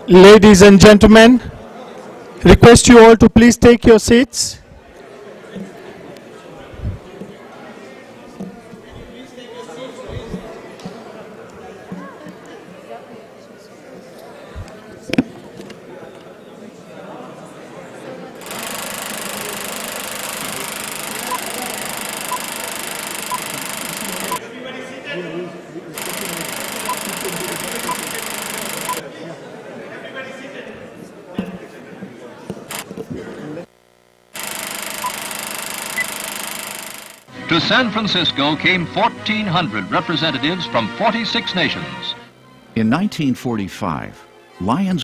Ladies and gentlemen, request you all to please take your seats. To San Francisco came 1,400 representatives from 46 nations. In 1945, Lions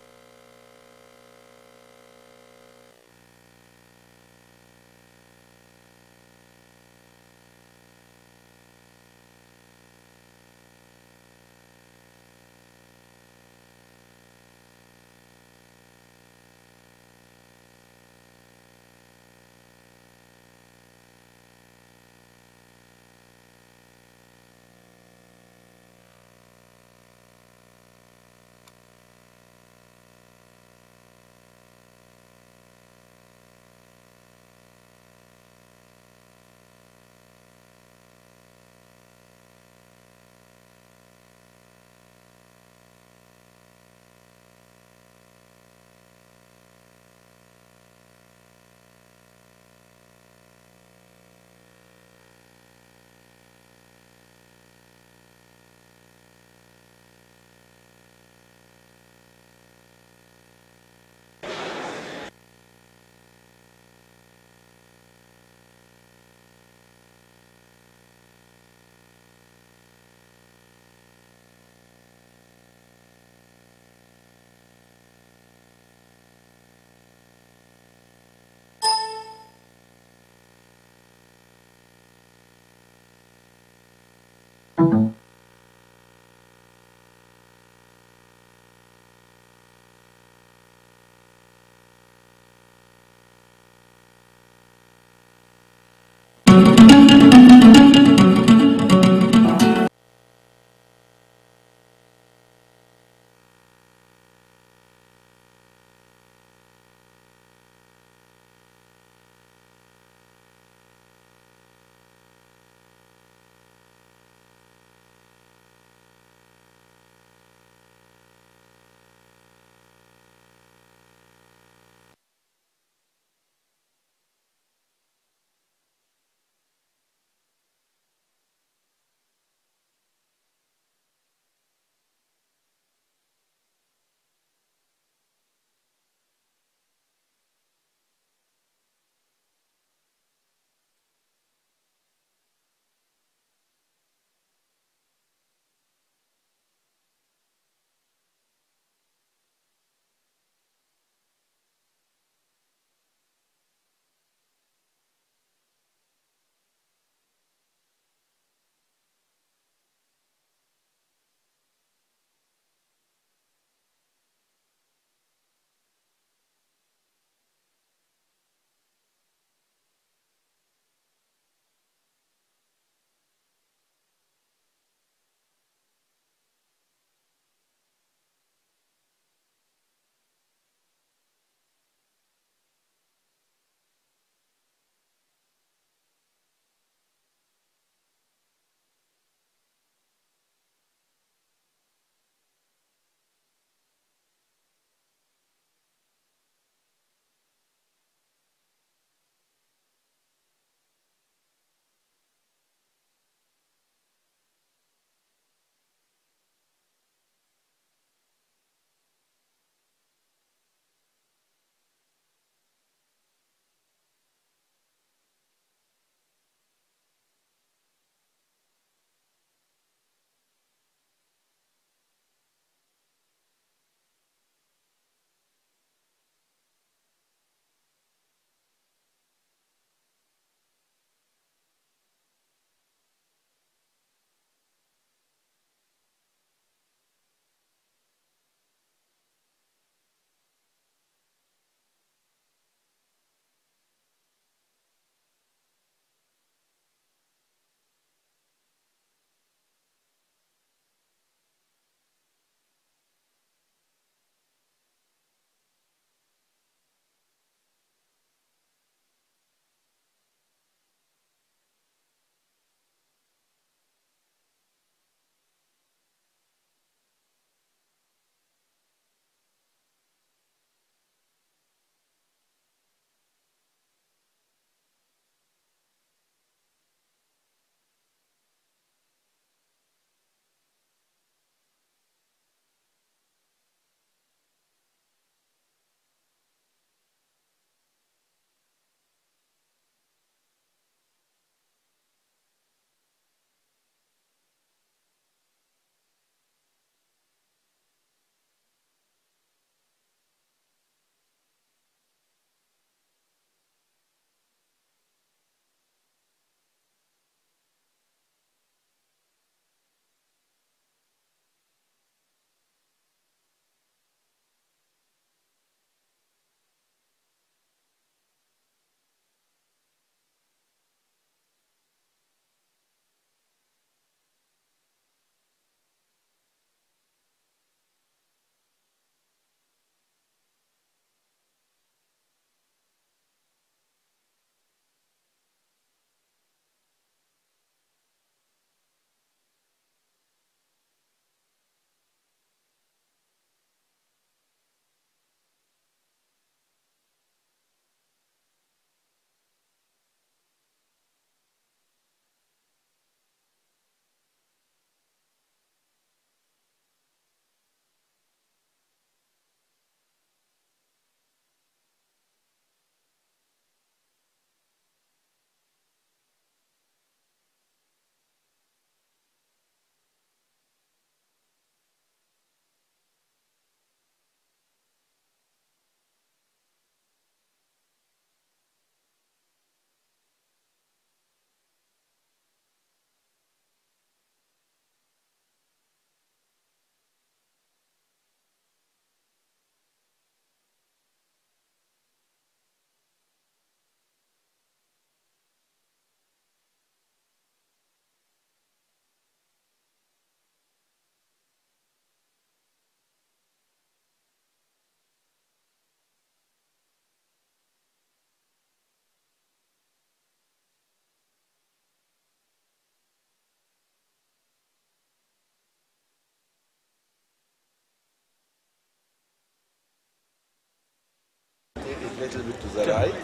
little bit to the right,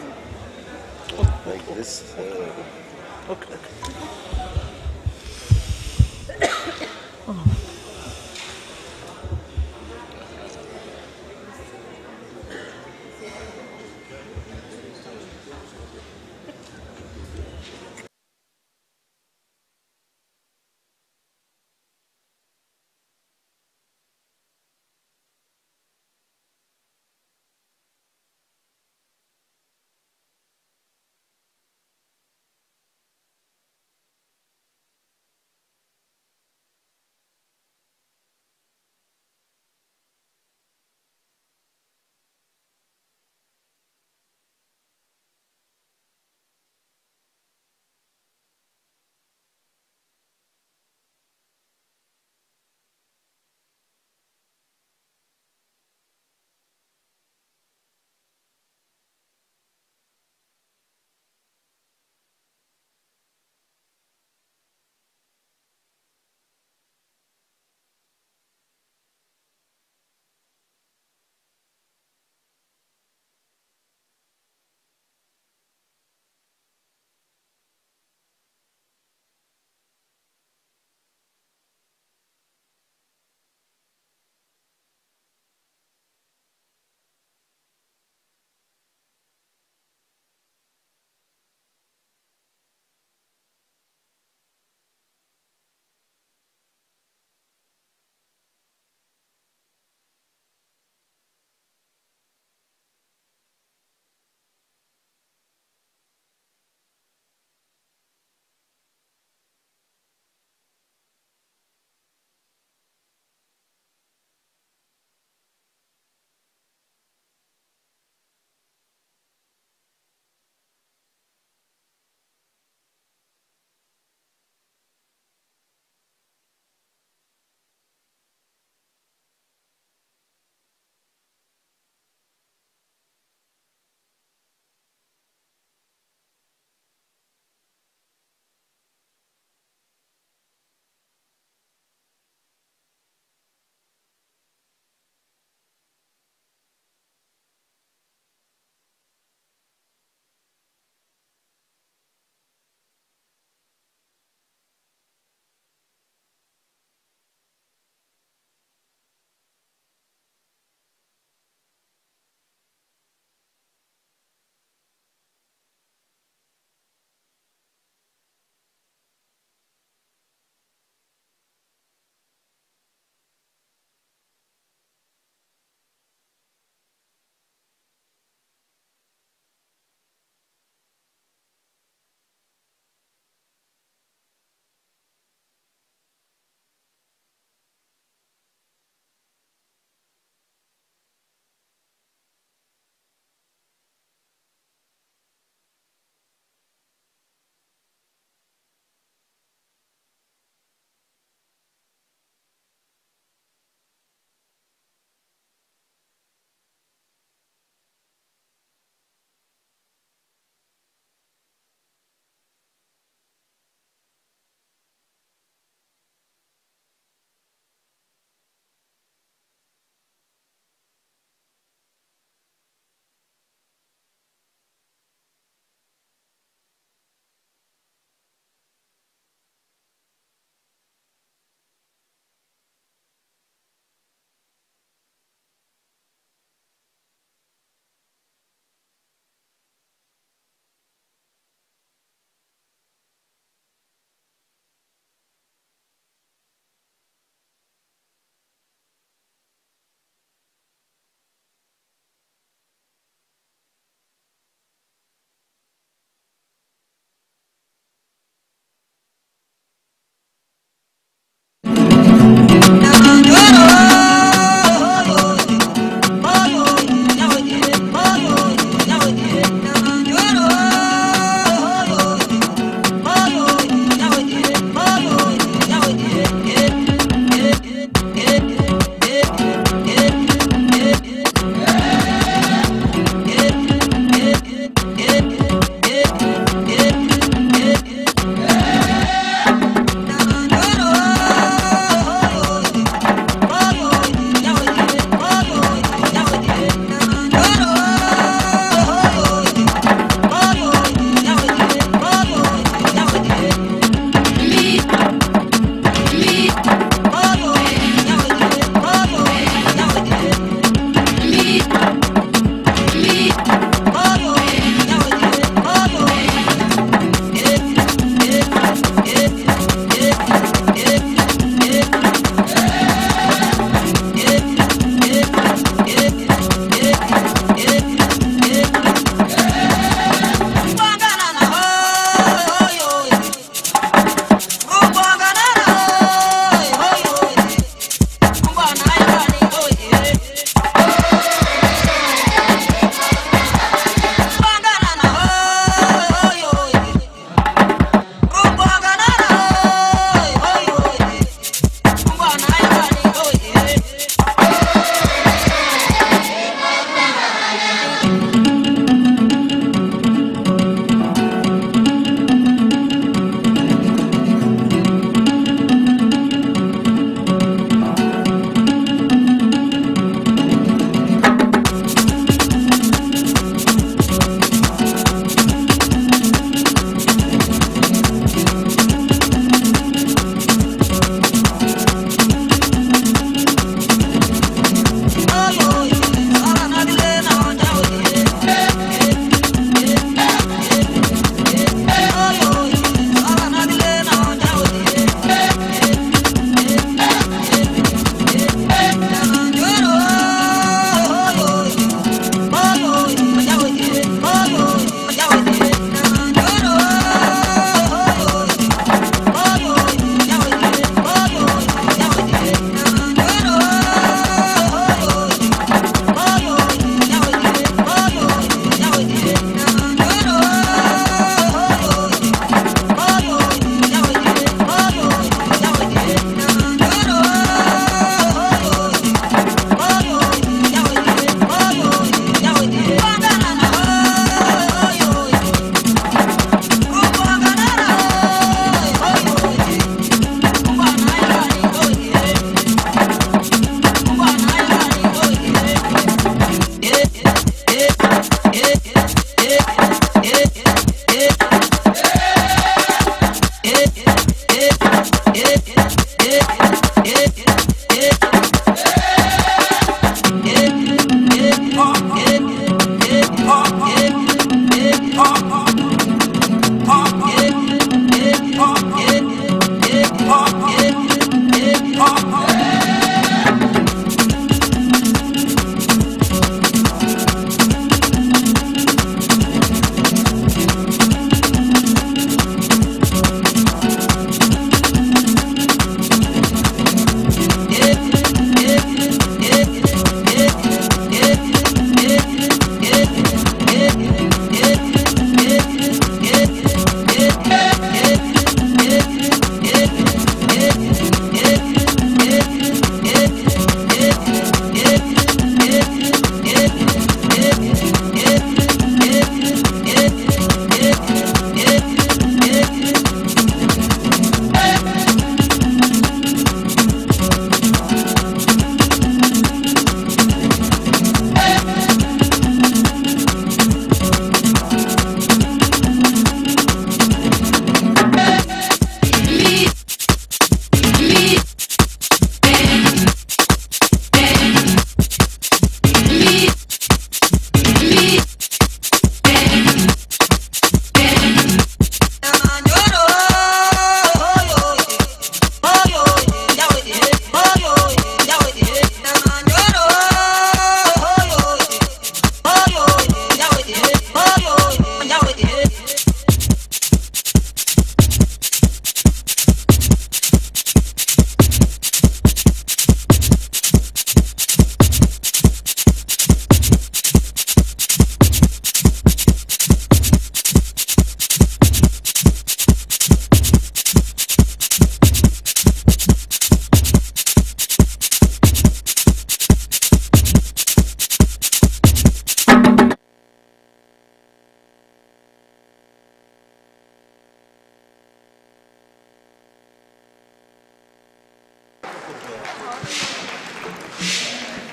like this. Okay.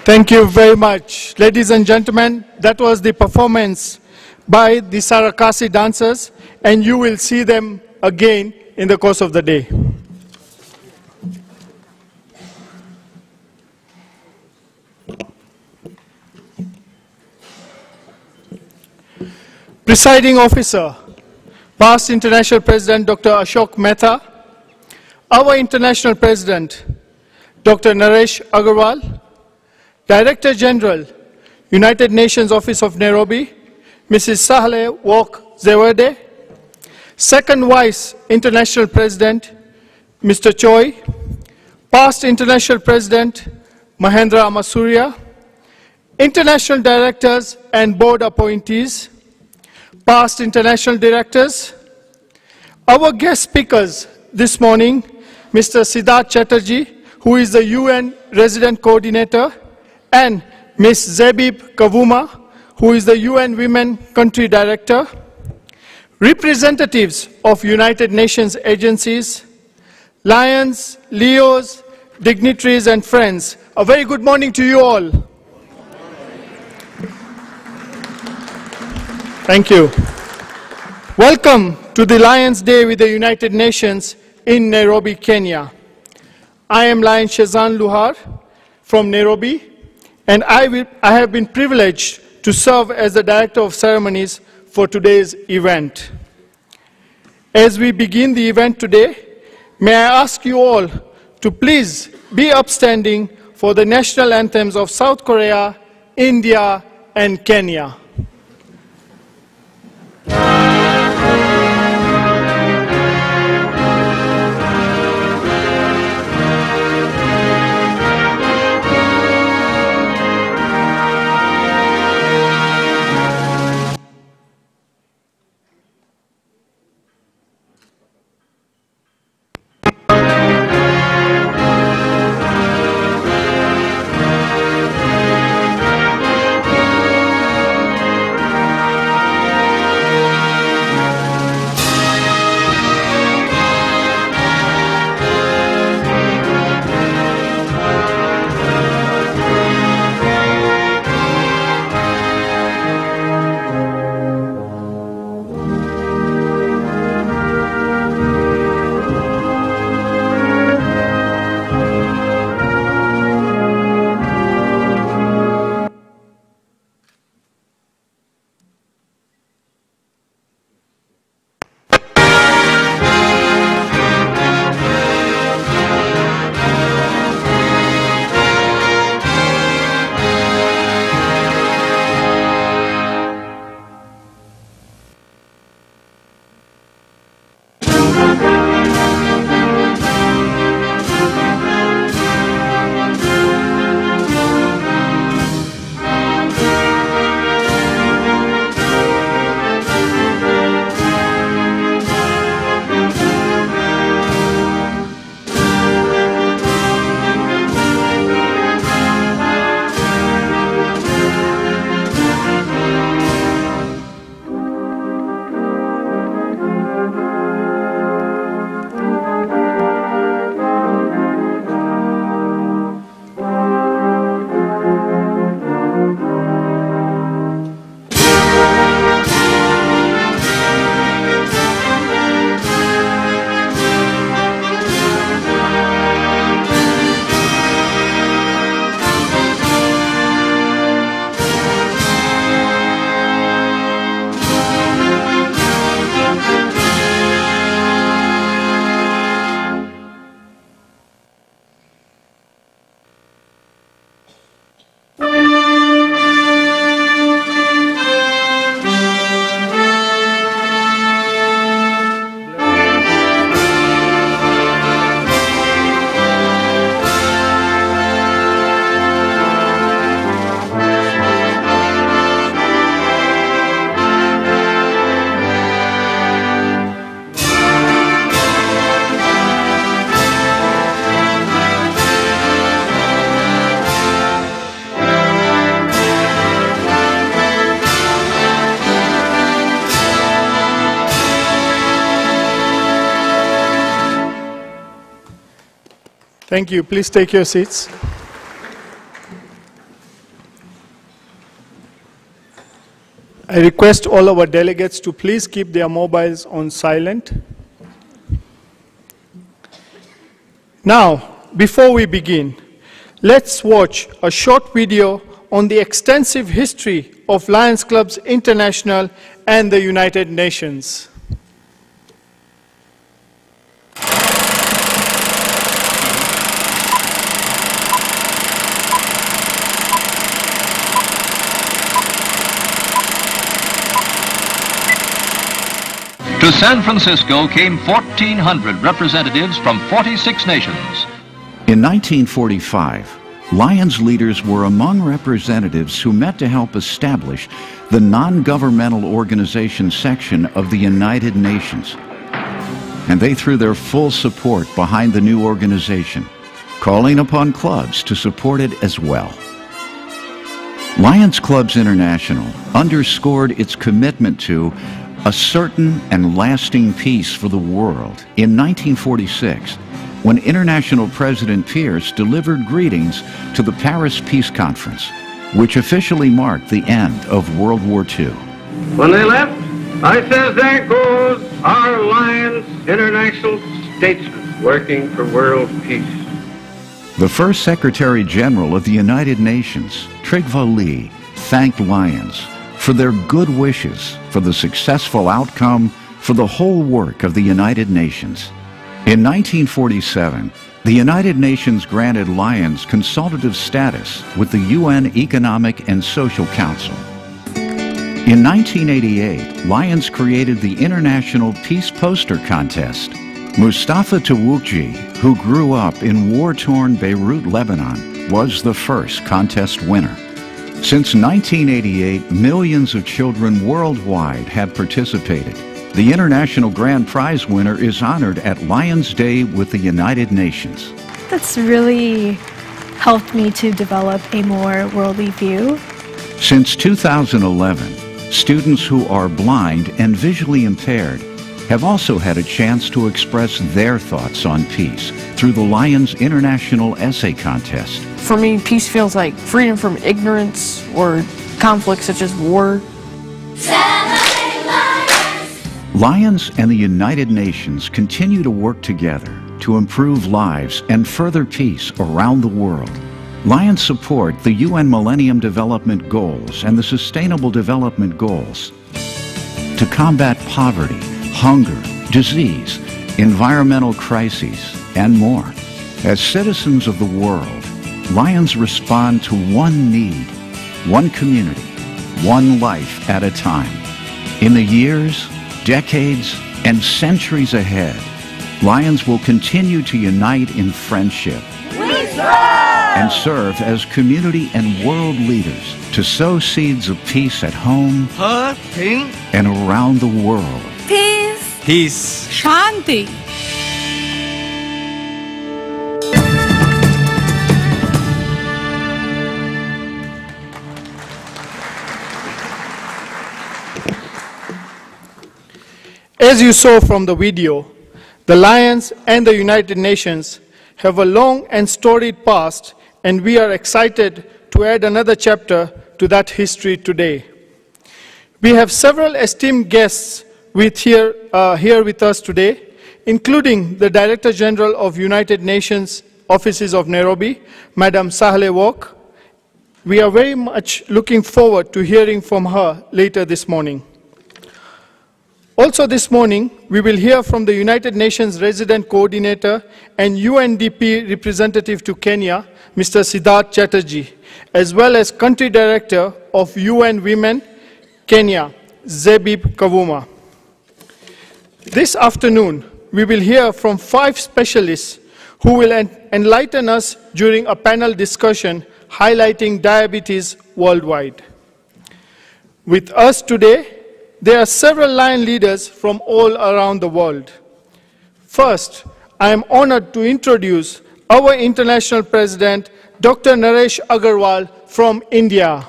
Thank you very much. Ladies and gentlemen, that was the performance by the Sarakasi dancers, and you will see them again in the course of the day. Presiding officer, past International President Dr. Ashok Mehta, our International President Dr. Naresh Agarwal, Director General, United Nations Office of Nairobi, Mrs. Sahle Wok Zewede, Second Vice International President, Mr. Choi, past International President Mahendra Amasuriya, International Directors and Board Appointees, past International Directors, our guest speakers this morning, Mr. Siddharth Chatterjee, who is the UN Resident Coordinator, and Ms. Zebib Kavuma, who is the UN Women Country Director, representatives of United Nations agencies, Lions, Leos, dignitaries and friends. A very good morning to you all. Thank you. Welcome to the Lions Day with the United Nations in Nairobi, Kenya. I am Lion Shezan Luhar from Nairobi, and I have been privileged to serve as the Director of Ceremonies for today's event. As we begin the event today, may I ask you all to please be upstanding for the national anthems of South Korea, India, and Kenya. Thank you. Please take your seats. I request all our delegates to please keep their mobiles on silent. Now, before we begin, let's watch a short video on the extensive history of Lions Clubs International and the United Nations. To San Francisco came 1,400 representatives from 46 nations. In 1945, Lions leaders were among representatives who met to help establish the non-governmental organization section of the United Nations. And they threw their full support behind the new organization, calling upon clubs to support it as well. Lions Clubs International underscored its commitment to a certain and lasting peace for the world in 1946, when International President Pierce delivered greetings to the Paris Peace Conference, which officially marked the end of World War II. When they left, I said, there goes our Lions International statesman working for world peace. The first Secretary General of the United Nations, Trygve Lie, thanked Lions for their good wishes for the successful outcome for the whole work of the United Nations. In 1947, the United Nations granted Lions consultative status with the UN Economic and Social Council. In 1988, Lions created the International Peace Poster Contest. Mustafa Tawukji, who grew up in war-torn Beirut, Lebanon, was the first contest winner. Since 1988, millions of children worldwide have participated. The International Grand Prize winner is honored at Lions Day with the United Nations. That's really helped me to develop a more worldly view. Since 2011, students who are blind and visually impaired have also had a chance to express their thoughts on peace through the Lions International Essay Contest. For me, peace feels like freedom from ignorance or conflicts such as war. Lions and the United Nations continue to work together to improve lives and further peace around the world. Lions support the UN Millennium Development Goals and the Sustainable Development Goals to combat poverty, hunger, disease, environmental crises, and more. As citizens of the world, Lions respond to one need, one community, one life at a time. In the years, decades, and centuries ahead, Lions will continue to unite in friendship and serve as community and world leaders to sow seeds of peace at home and around the world. Peace. Shanti. As you saw from the video, the Lions and the United Nations have a long and storied past, and we are excited to add another chapter to that history today. We have several esteemed guests here with us today, including the Director General of United Nations Offices of Nairobi, Madam Sahle Wok. We are very much looking forward to hearing from her later this morning. Also this morning, we will hear from the United Nations Resident Coordinator and UNDP representative to Kenya, Mr. Siddharth Chatterjee, as well as Country Director of UN Women, Kenya, Zebib Kavuma. This afternoon, we will hear from 5 specialists who will enlighten us during a panel discussion highlighting diabetes worldwide. With us today, there are several Lion leaders from all around the world. First, I am honored to introduce our International President, Dr. Naresh Agarwal from India.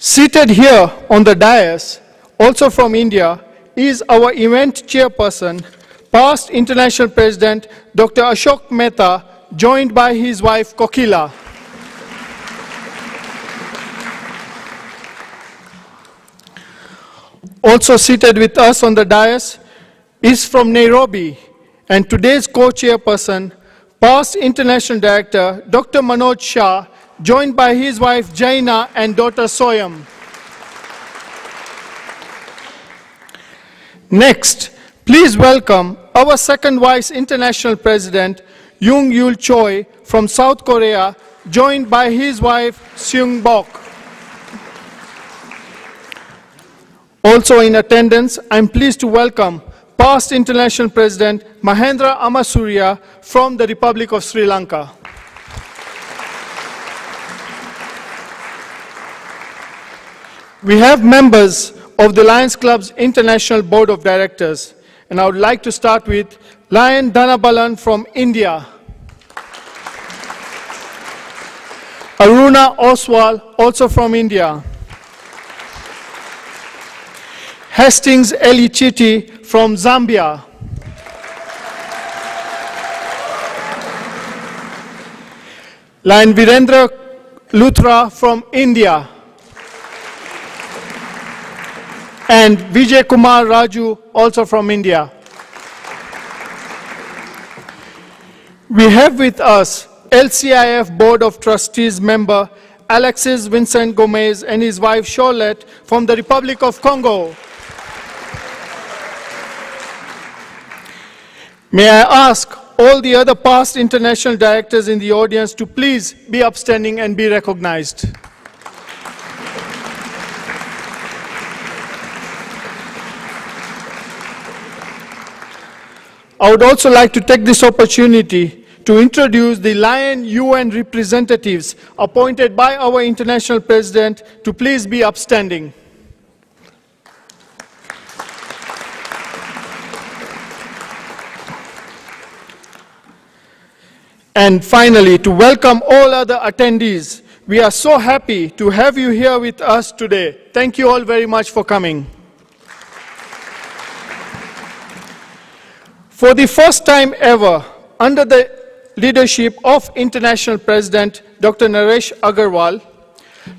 Seated here on the dais, also from India, is our event chairperson, past International President Dr. Ashok Mehta, joined by his wife Kokila. Also seated with us on the dais is from Nairobi, and today's co-chairperson, past International Director Dr. Manoj Shah, joined by his wife Jaina and daughter Soyam. Next, please welcome our second Vice International President, Young Yul Choi from South Korea, joined by his wife Seung Bok. Also in attendance, I'm pleased to welcome past International President Mahendra Amasurya from the Republic of Sri Lanka. We have members of the Lions Club's International Board of Directors, and I would like to start with Lion Dhanabalan from India, Aruna Oswal, also from India, Hastings Eli Chiti from Zambia, Lion Virendra Luthra from India, and Vijay Kumar Raju, also from India. We have with us LCIF Board of Trustees member Alexis Vincent Gomez and his wife Charlotte from the Republic of Congo. May I ask all the other past international directors in the audience to please be upstanding and be recognized. I would also like to take this opportunity to introduce the Lion UN representatives appointed by our International President to please be upstanding. And finally, to welcome all other attendees, we are so happy to have you here with us today. Thank you all very much for coming. For the first time ever, under the leadership of International President Dr. Naresh Agarwal,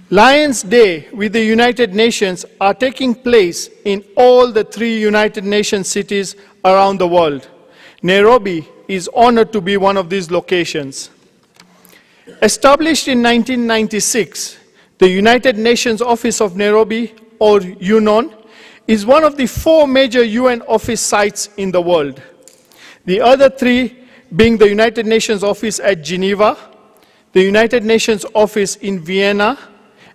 Lions Day with the United Nations are taking place in all the 3 United Nations cities around the world. Nairobi is honored to be one of these locations. Established in 1996, the United Nations Office of Nairobi, or UNON, is one of the 4 major UN office sites in the world. The other 3 being the United Nations Office at Geneva, the United Nations Office in Vienna,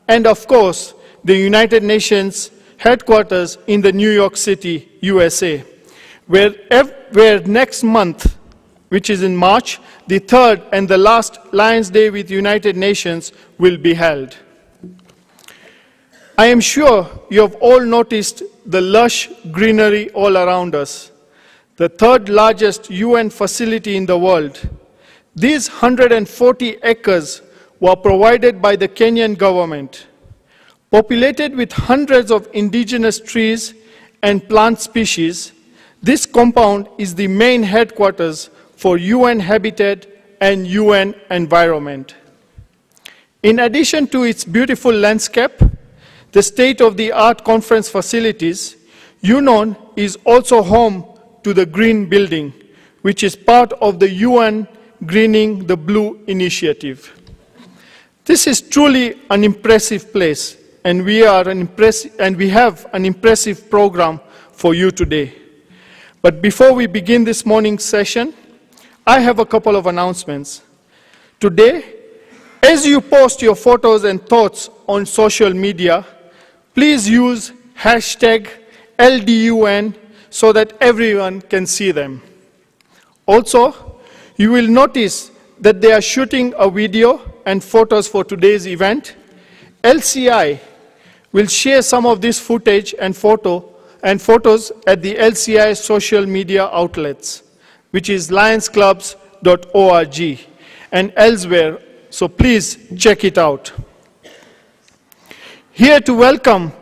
and of course, the United Nations headquarters in the New York City, USA, where next month, which is in March, the 3rd and the last Lions Day with United Nations will be held. I am sure you have all noticed the lush greenery all around us. The 3rd largest UN facility in the world. These 140 acres were provided by the Kenyan government. Populated with hundreds of indigenous trees and plant species, this compound is the main headquarters for UN Habitat and UN Environment. In addition to its beautiful landscape, the state-of-the-art conference facilities, UNON is also home to the Green Building, which is part of the UN Greening the Blue initiative. This is truly an impressive place, and we have an impressive program for you today. But before we begin this morning's session, I have a couple of announcements. Today, as you post your photos and thoughts on social media, please use hashtag LDUN so that everyone can see them. Also, you will notice that they are shooting a video and photos for today's event. LCI will share some of this footage and photos at the LCI social media outlets, which is lionsclubs.org and elsewhere, so please check it out. Here to welcome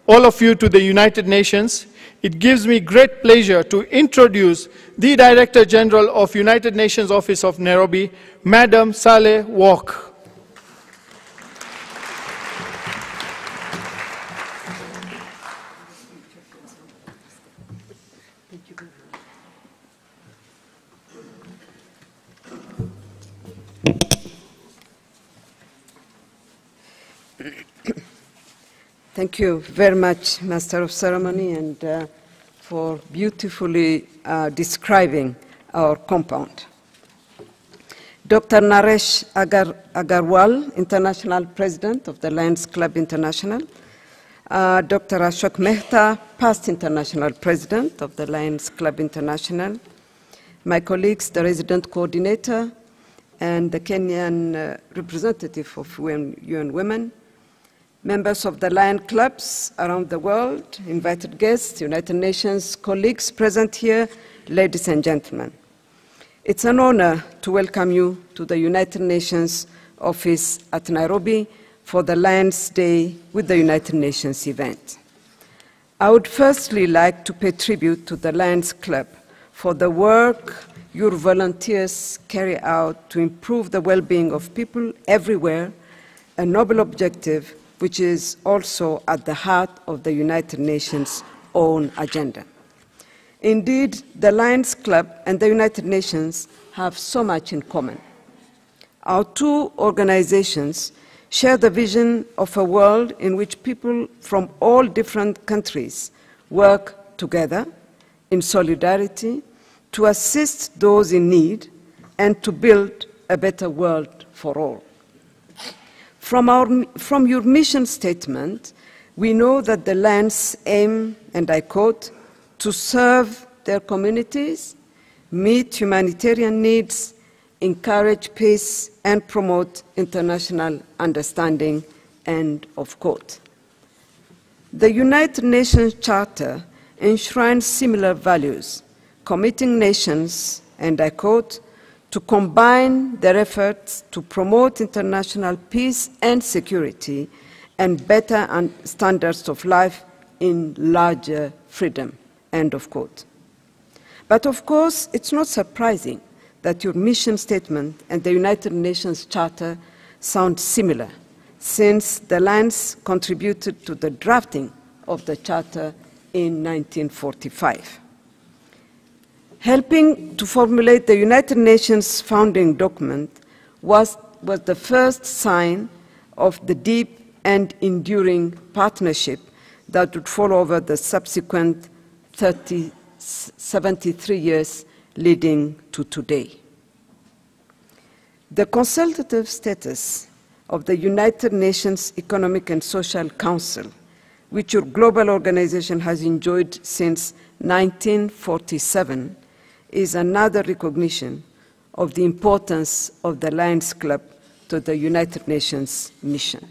all of you to the United Nations, it gives me great pleasure to introduce the Director General of United Nations Office of Nairobi, Madam Saleh Walk. Thank you very much, Master of Ceremony, and for beautifully describing our compound. Dr. Naresh Agarwal, International President of the Lions Club International. Dr. Ashok Mehta, past International President of the Lions Club International. My colleagues, the Resident Coordinator and the Kenyan representative of UN Women. Members of the Lion Clubs around the world, invited guests, United Nations colleagues present here, ladies and gentlemen. It's an honor to welcome you to the United Nations office at Nairobi for the Lions Day with the United Nations event. I would firstly like to pay tribute to the Lions Club for the work your volunteers carry out to improve the well-being of people everywhere, a noble objective which is also at the heart of the United Nations' own agenda. Indeed, the Lions Club and the United Nations have so much in common. Our two organizations share the vision of a world in which people from all different countries work together in solidarity to assist those in need and to build a better world for all. From your mission statement, we know that the Lions aim, and I quote, to serve their communities, meet humanitarian needs, encourage peace, and promote international understanding, end of quote. The United Nations Charter enshrines similar values, committing nations, and I quote, to combine their efforts to promote international peace and security and better standards of life in larger freedom, end of quote. But of course, it's not surprising that your mission statement and the United Nations Charter sound similar, since the Lions contributed to the drafting of the Charter in 1945. Helping to formulate the United Nations founding document was the first sign of the deep and enduring partnership that would follow over the subsequent 73 years leading to today. The consultative status of the United Nations Economic and Social Council, which your global organization has enjoyed since 1947, is another recognition of the importance of the Lions Club to the United Nations mission.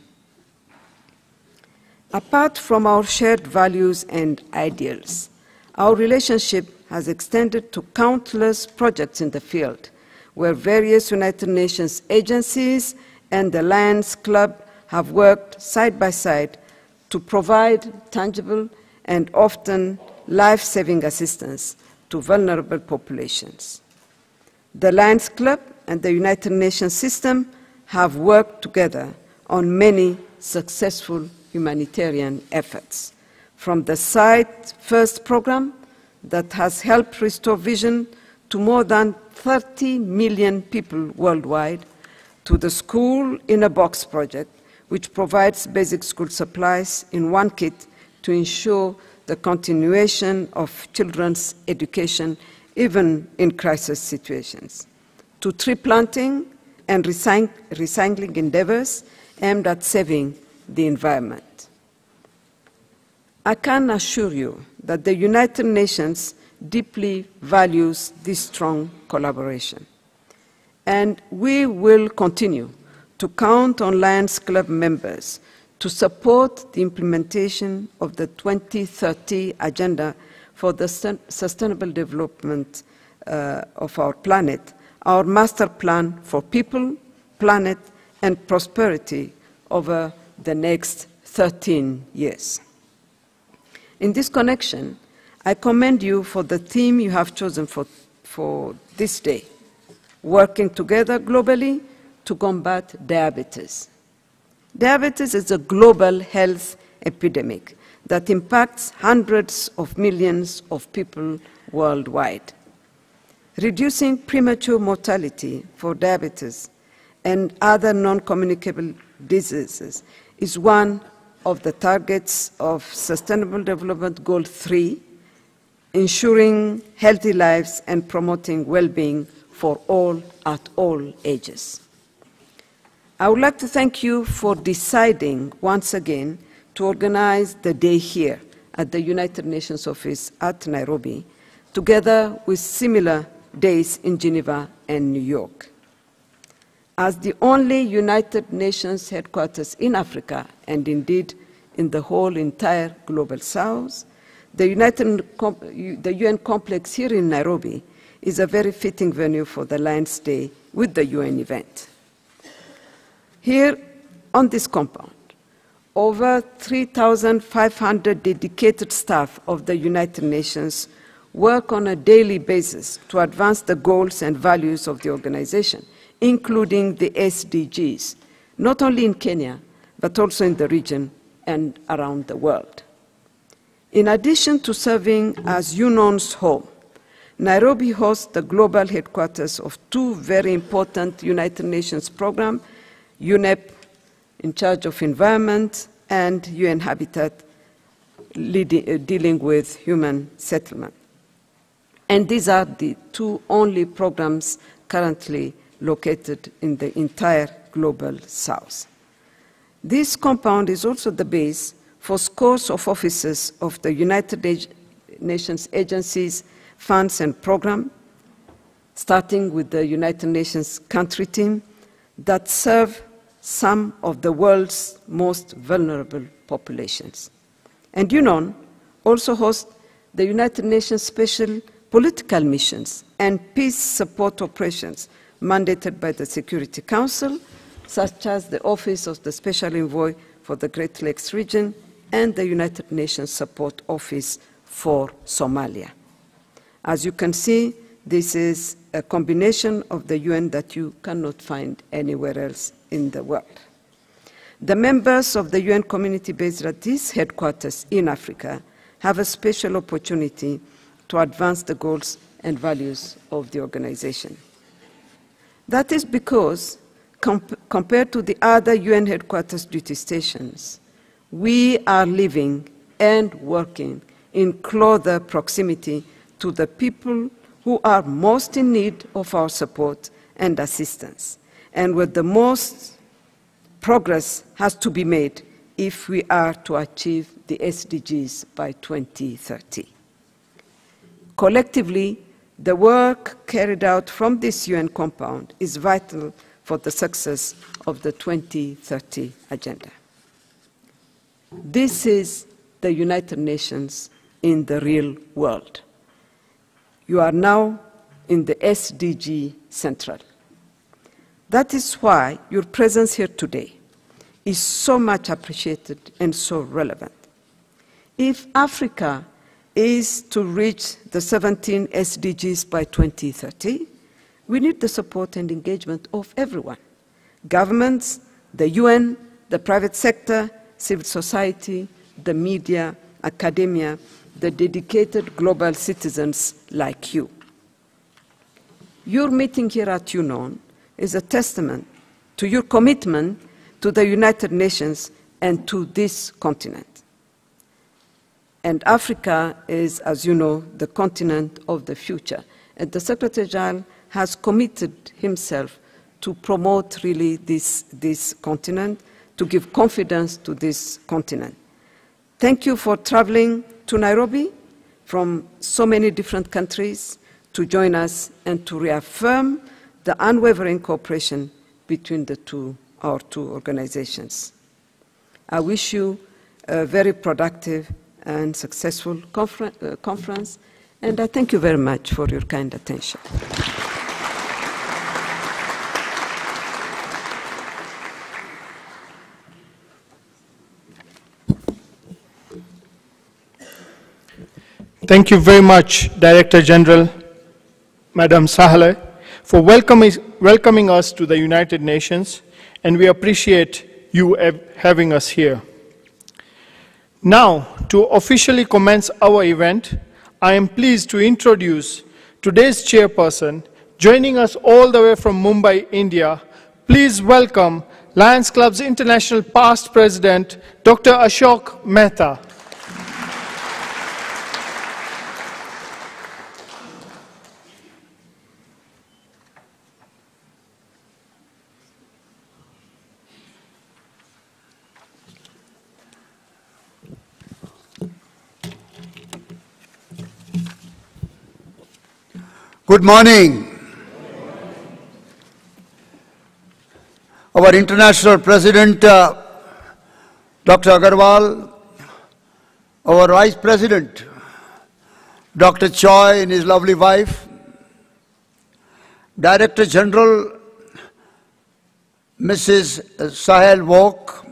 Apart from our shared values and ideals, our relationship has extended to countless projects in the field, where various United Nations agencies and the Lions Club have worked side by side to provide tangible and often life-saving assistance to vulnerable populations. The Lions Club and the United Nations system have worked together on many successful humanitarian efforts, from the Sight First program that has helped restore vision to more than 30 million people worldwide, to the School in a Box project, which provides basic school supplies in one kit to ensure the continuation of children's education, even in crisis situations, to tree planting and recycling endeavors aimed at saving the environment. I can assure you that the United Nations deeply values this strong collaboration, and we will continue to count on Lions Club members to support the implementation of the 2030 Agenda for the Sustainable Development of our planet, our master plan for people, planet, and prosperity over the next 13 years. In this connection, I commend you for the theme you have chosen for this day, working together globally to combat diabetes. Diabetes is a global health epidemic that impacts hundreds of millions of people worldwide. Reducing premature mortality for diabetes and other non-communicable diseases is one of the targets of Sustainable Development Goal 3, ensuring healthy lives and promoting well-being for all at all ages. I would like to thank you for deciding once again to organize the day here at the United Nations office at Nairobi, together with similar days in Geneva and New York. As the only United Nations headquarters in Africa, and indeed in the whole entire Global South, the UN complex here in Nairobi is a very fitting venue for the Lions Day with the UN event. Here on this compound, over 3,500 dedicated staff of the United Nations work on a daily basis to advance the goals and values of the organization, including the SDGs, not only in Kenya, but also in the region and around the world. In addition to serving as UNON's home, Nairobi hosts the global headquarters of two very important United Nations programs, UNEP, in charge of environment, and UN Habitat, dealing with human settlement. And these are the two only programs currently located in the entire Global South. This compound is also the base for scores of offices of the United Nations agencies, funds, and programs, starting with the United Nations country team that serve some of the world's most vulnerable populations. And UNON also hosts the United Nations special political missions and peace support operations mandated by the Security Council, such as the Office of the Special Envoy for the Great Lakes region and the United Nations Support Office for Somalia. As you can see, this is a combination of the UN that you cannot find anywhere else in the world. The members of the UN community based at these headquarters in Africa have a special opportunity to advance the goals and values of the organization. That is because, compared to the other UN headquarters duty stations, we are living and working in closer proximity to the people who are most in need of our support and assistance, and where the most progress has to be made if we are to achieve the SDGs by 2030. Collectively, the work carried out from this UN compound is vital for the success of the 2030 agenda. This is the United Nations in the real world. You are now in the SDG Central. That is why your presence here today is so much appreciated and so relevant. If Africa is to reach the 17 SDGs by 2030, we need the support and engagement of everyone: governments, the UN, the private sector, civil society, the media, academia, the dedicated global citizens like you. Your meeting here at UNON is a testament to your commitment to the United Nations and to this continent. And Africa is, as you know, the continent of the future. And the Secretary General has committed himself to promote really this continent, to give confidence to this continent. Thank you for traveling to Nairobi from so many different countries to join us and to reaffirm the unwavering cooperation between our two organizations. I wish you a very productive and successful conference, and I thank you very much for your kind attention. Thank you very much, Director General, Madam Sahle, for welcoming us to the United Nations, and we appreciate you having us here. Now, to officially commence our event, I am pleased to introduce today's chairperson, joining us all the way from Mumbai, India. Please welcome Lions Club's International Past President, Dr. Ashok Mehta. Good morning. Our International President, Dr. Agarwal, our Vice President, Dr. Choi and his lovely wife, Director General, Mrs. Sahel Wok,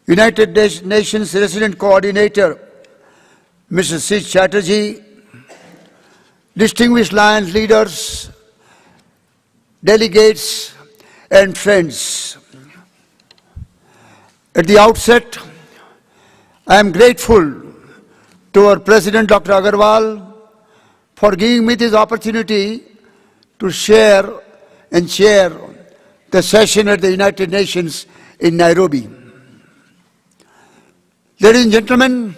United Nations Resident Coordinator, Mrs. Sid Chatterjee, distinguished Lions leaders, delegates, and friends. At the outset, I am grateful to our President, Dr. Agarwal, for giving me this opportunity to share and chair the session at the United Nations in Nairobi. Ladies and gentlemen,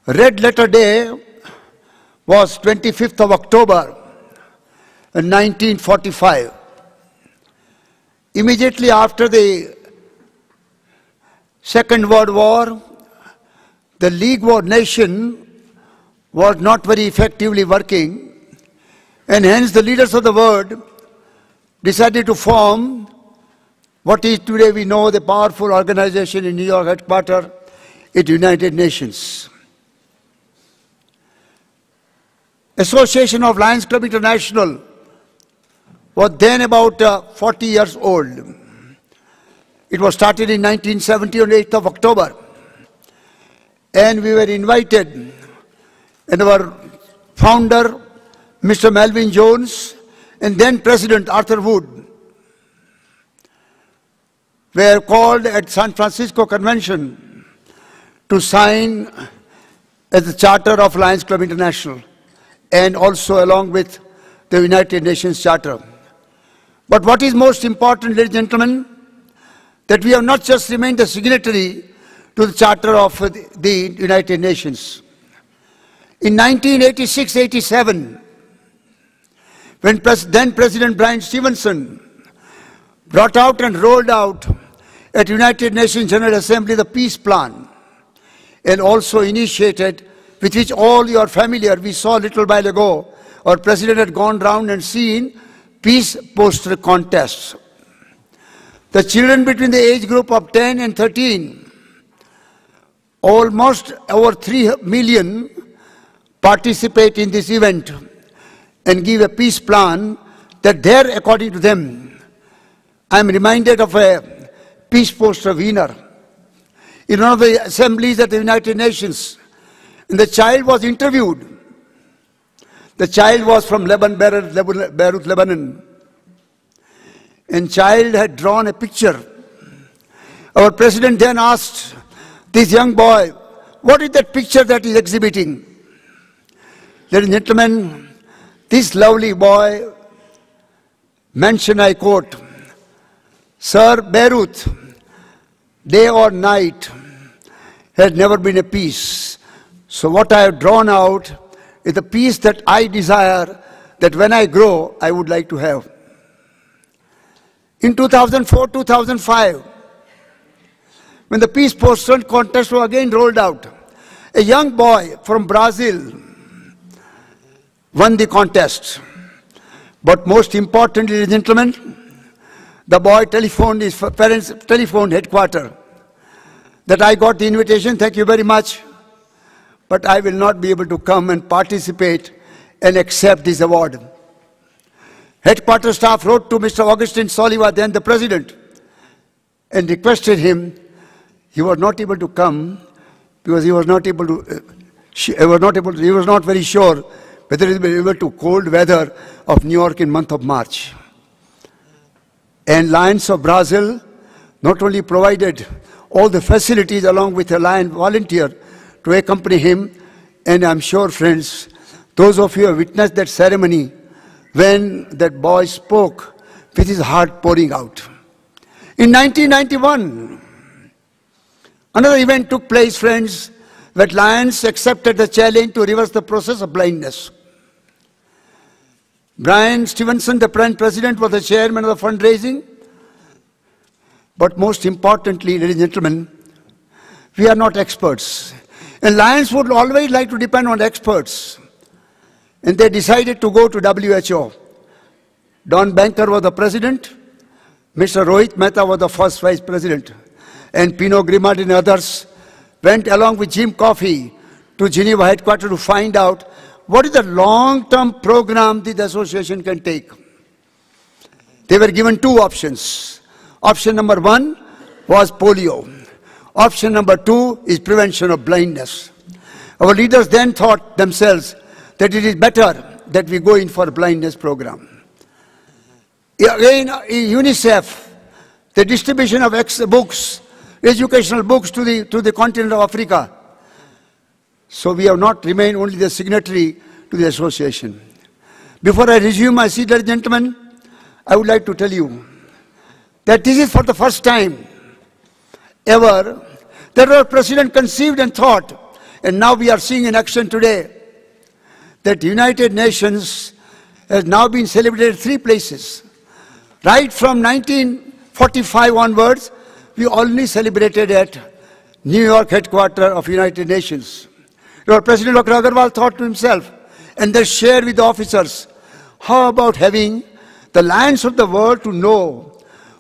Red Letter Day was 25th of October in 1945. Immediately after the Second World War, the League of Nations was not very effectively working, and hence the leaders of the world decided to form what is today we know the powerful organization in New York headquarters, the United Nations. Association of Lions Club International was then about 40 years old. It was started in 1970 on 8th of October. And we were invited, and our founder, Mr. Melvin Jones, and then President Arthur Wood, were called at San Francisco Convention to sign as the Charter of Lions Club International, and also along with the United Nations Charter. But what is most important, ladies and gentlemen, that we have not just remained a signatory to the Charter of the United Nations. In 1986-87, when then President Brian Stevenson brought out and rolled out at United Nations General Assembly the peace plan, and also initiated, with which all you are familiar, we saw a little while ago, our president had gone round and seen peace poster contests. The children between the age group of 10 and 13, almost over 3 million participate in this event and give a peace plan that there, according to them, I am reminded of a peace poster winner in one of the assemblies at the United Nations. And the child was interviewed. The child was from Beirut, Lebanon. And child had drawn a picture. Our president then asked this young boy, what is that picture that is exhibiting? Ladies and gentlemen, this lovely boy mentioned, I quote, "Sir, Beirut, day or night, has never been a peace. So what I have drawn out is the peace that I desire, that when I grow, I would like to have." In 2004-2005, when the peace poster contest was again rolled out, a young boy from Brazil won the contest. But most importantly, ladies and gentlemen, the boy telephoned his parents' telephone headquarters that I got the invitation, thank you very much, but I will not be able to come and participate and accept this award. Headquarters staff wrote to Mr. Augustin Soliva, then the president, and requested him. He was not able to come because he was not able to he was not very sure whether he would be able to cold weather of New York in month of March. And Lions of Brazil not only provided all the facilities along with a Lion volunteer to accompany him, and I'm sure, friends, those of you who have witnessed that ceremony when that boy spoke with his heart pouring out. In 1991, another event took place, friends, that Lions accepted the challenge to reverse the process of blindness. Brian Stevenson, the president, was the chairman of the fundraising. But most importantly, ladies and gentlemen, we are not experts. And Lions would always like to depend on experts. And they decided to go to WHO. Don Banker was the president. Mr. Rohit Mehta was the first vice president. And Pino Grimard and others went along with Jim Coffey to Geneva headquarters to find out what is the long-term program this association can take. They were given two options. Option number one was polio. Option number two is prevention of blindness. Our leaders then thought themselves that it is better that we go in for a blindness program. Again, in UNICEF, the distribution of books, educational books to the continent of Africa. So we have not remained only the signatory to the association. Before I resume my seat, ladies and gentlemen, I would like to tell you that this is for the first time ever that our president conceived and thought, and now we are seeing in action today, that the United Nations has now been celebrated 3 places. Right from 1945 onwards, we only celebrated at New York headquarters of United Nations. Our President Dr. Agarwal thought to himself, and then shared with the officers, how about having the Lions of the world to know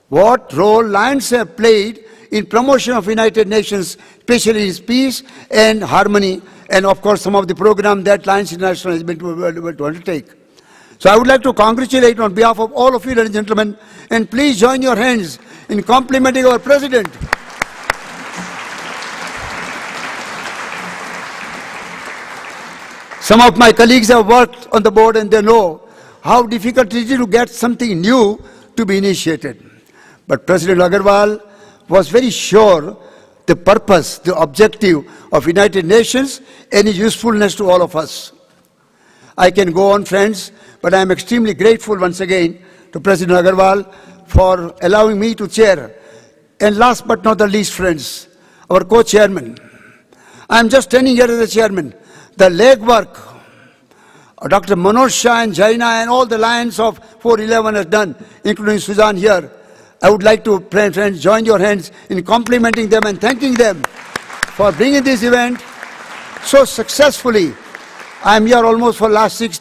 what role Lions have played in promotion of United Nations, especially in peace and harmony, and of course some of the program that Lions International has been able to undertake. So I would like to congratulate on behalf of all of you, ladies and gentlemen, and please join your hands in complimenting our President. Some of my colleagues have worked on the board and they know how difficult it is to get something new to be initiated. But President Agarwal was very sure the purpose, the objective of United Nations and its usefulness to all of us. I can go on, friends, but I am extremely grateful once again to President Agarwal for allowing me to chair. And last but not the least, friends, our co-chairman. I am just standing here as the chairman. The legwork Dr. Manoj Shah and Jaina and all the Lions of 411 has done, including Suzanne here. I would like to, friends, join your hands in complimenting them and thanking them for bringing this event so successfully. I am here almost for the last 6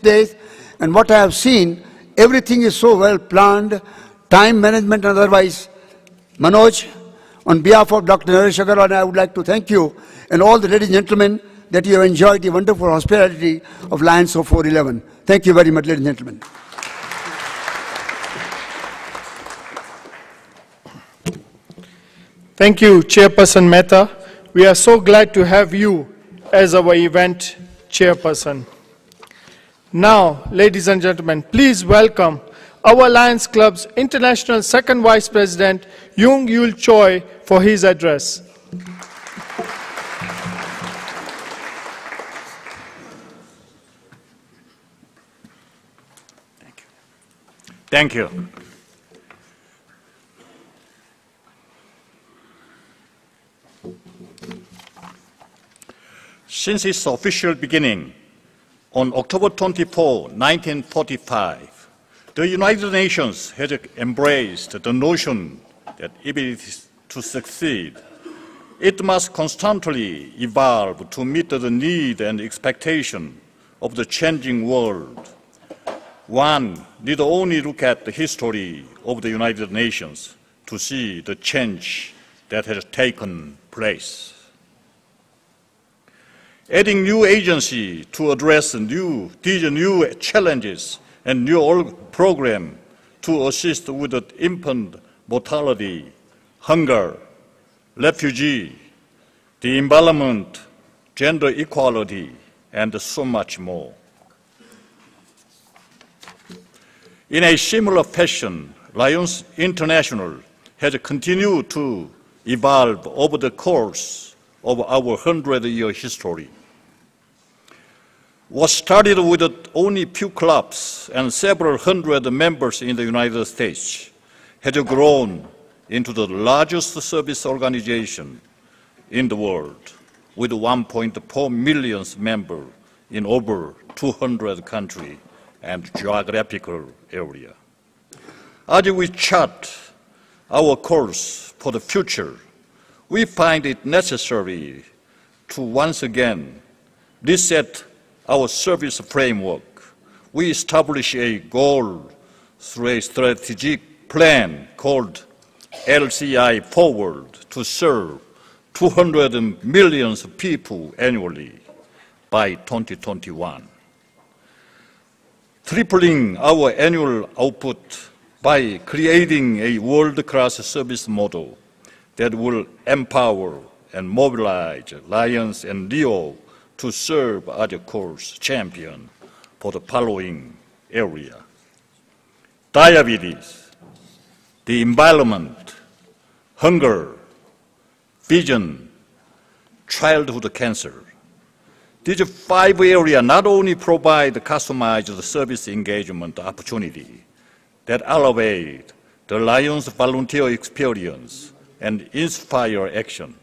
days, and what I have seen, everything is so well planned, time management and otherwise. Manoj, on behalf of Dr. Naresh Agarwal, I would like to thank you and all the ladies and gentlemen that you have enjoyed the wonderful hospitality of Lions of 411. Thank you very much, ladies and gentlemen. Thank you, Chairperson Mehta. We are so glad to have you as our event chairperson. Now, ladies and gentlemen, please welcome our Lions Club's International Second Vice President, Yung Yul Choi, for his address. Thank you. Since its official beginning on October 24, 1945, the United Nations has embraced the notion that if it is to succeed, it must constantly evolve to meet the need and expectation of the changing world. One need only look at the history of the United Nations to see the change that has taken place. Adding new agency to address these new challenges and new program to assist with the infant mortality, hunger, refugee, the environment, gender equality, and so much more. In a similar fashion, Lions International has continued to evolve over the course of our 100-year history. What started with only few clubs and several hundred members in the United States has grown into the largest service organization in the world, with 1.4 million members in over 200 countries and geographical area. As we chart our course for the future, we find it necessary to once again reset our service framework. We establish a goal through a strategic plan called LCI Forward to serve 200 million people annually by 2021. Tripling our annual output by creating a world-class service model that will empower and mobilize Lions and Leo to serve as a course champion for the following area: diabetes, the environment, hunger, vision, childhood cancer. These 5 areas not only provide customized service engagement opportunity that elevate the Lions volunteer experience and inspire action,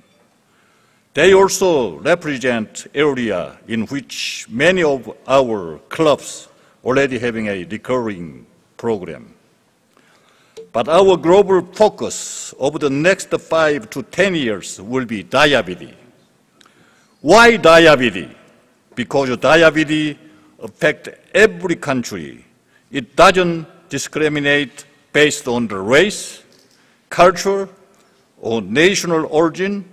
they also represent areas in which many of our clubs already having a recurring program. But our global focus over the next 5 to 10 years will be diabetes. Why diabetes? Because diabetes affects every country. It doesn't discriminate based on the race, culture, or national origin,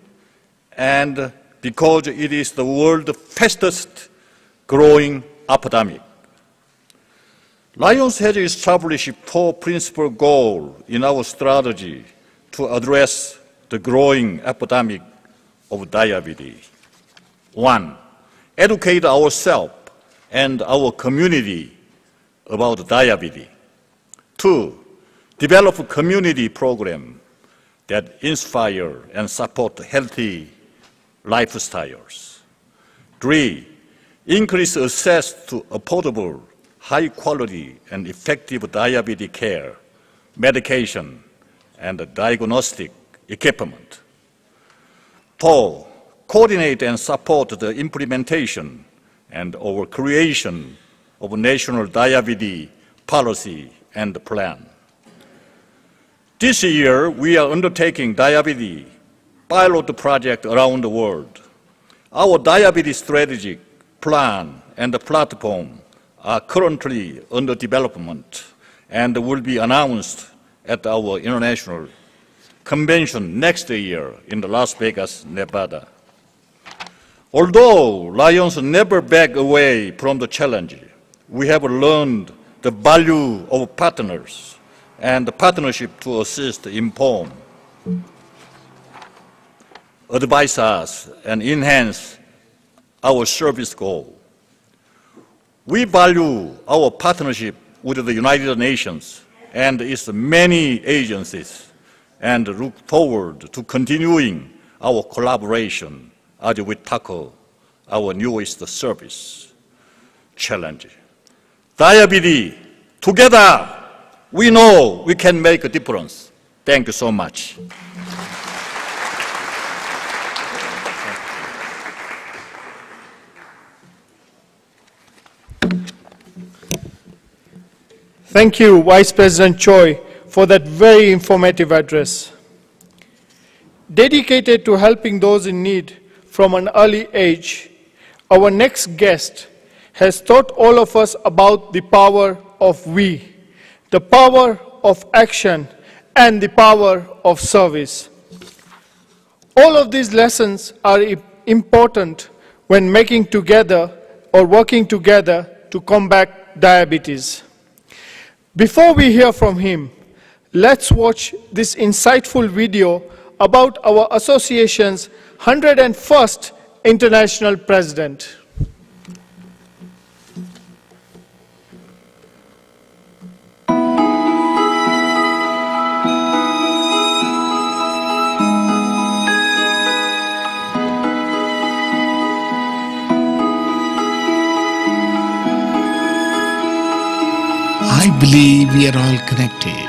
and because it is the world's fastest growing epidemic. Lions has established 4 principal goals in our strategy to address the growing epidemic of diabetes. 1, educate ourselves and our community about diabetes. 2, develop a community program that inspire and support healthy lifestyles. 3, increase access to affordable, high-quality and effective diabetes care, medication, and diagnostic equipment. 4, coordinate and support the implementation and or creation of a national diabetes policy and plan. This year, we are undertaking diabetes pilot project around the world. Our diabetes strategic plan and the platform are currently under development and will be announced at our international convention next year in Las Vegas, Nevada. Although Lions never back away from the challenge, we have learned the value of partners and the partnership to assist, inform, advise us, and enhance our service goal. We value our partnership with the United Nations and its many agencies and look forward to continuing our collaboration as we tackle our newest service challenge. Diabetes, together, we know we can make a difference. Thank you so much. Thank you, Vice President Choi, for that very informative address. Dedicated to helping those in need from an early age, our next guest has taught all of us about the power of we, the power of action, and the power of service. All of these lessons are important when making together or working together to combat diabetes. Before we hear from him, let's watch this insightful video about our association's 101st International President. I believe we are all connected.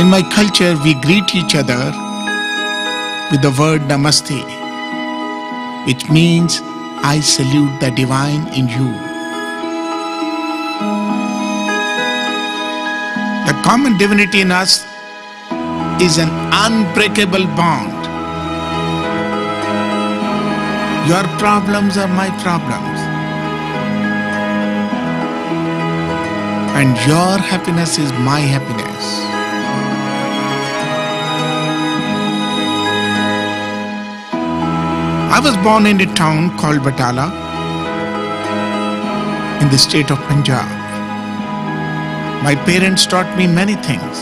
In my culture, we greet each other with the word Namaste, which means I salute the divine in you. The common divinity in us is an unbreakable bond. Your problems are my problems, and your happiness is my happiness. I was born in a town called Batala in the state of Punjab. My parents taught me many things,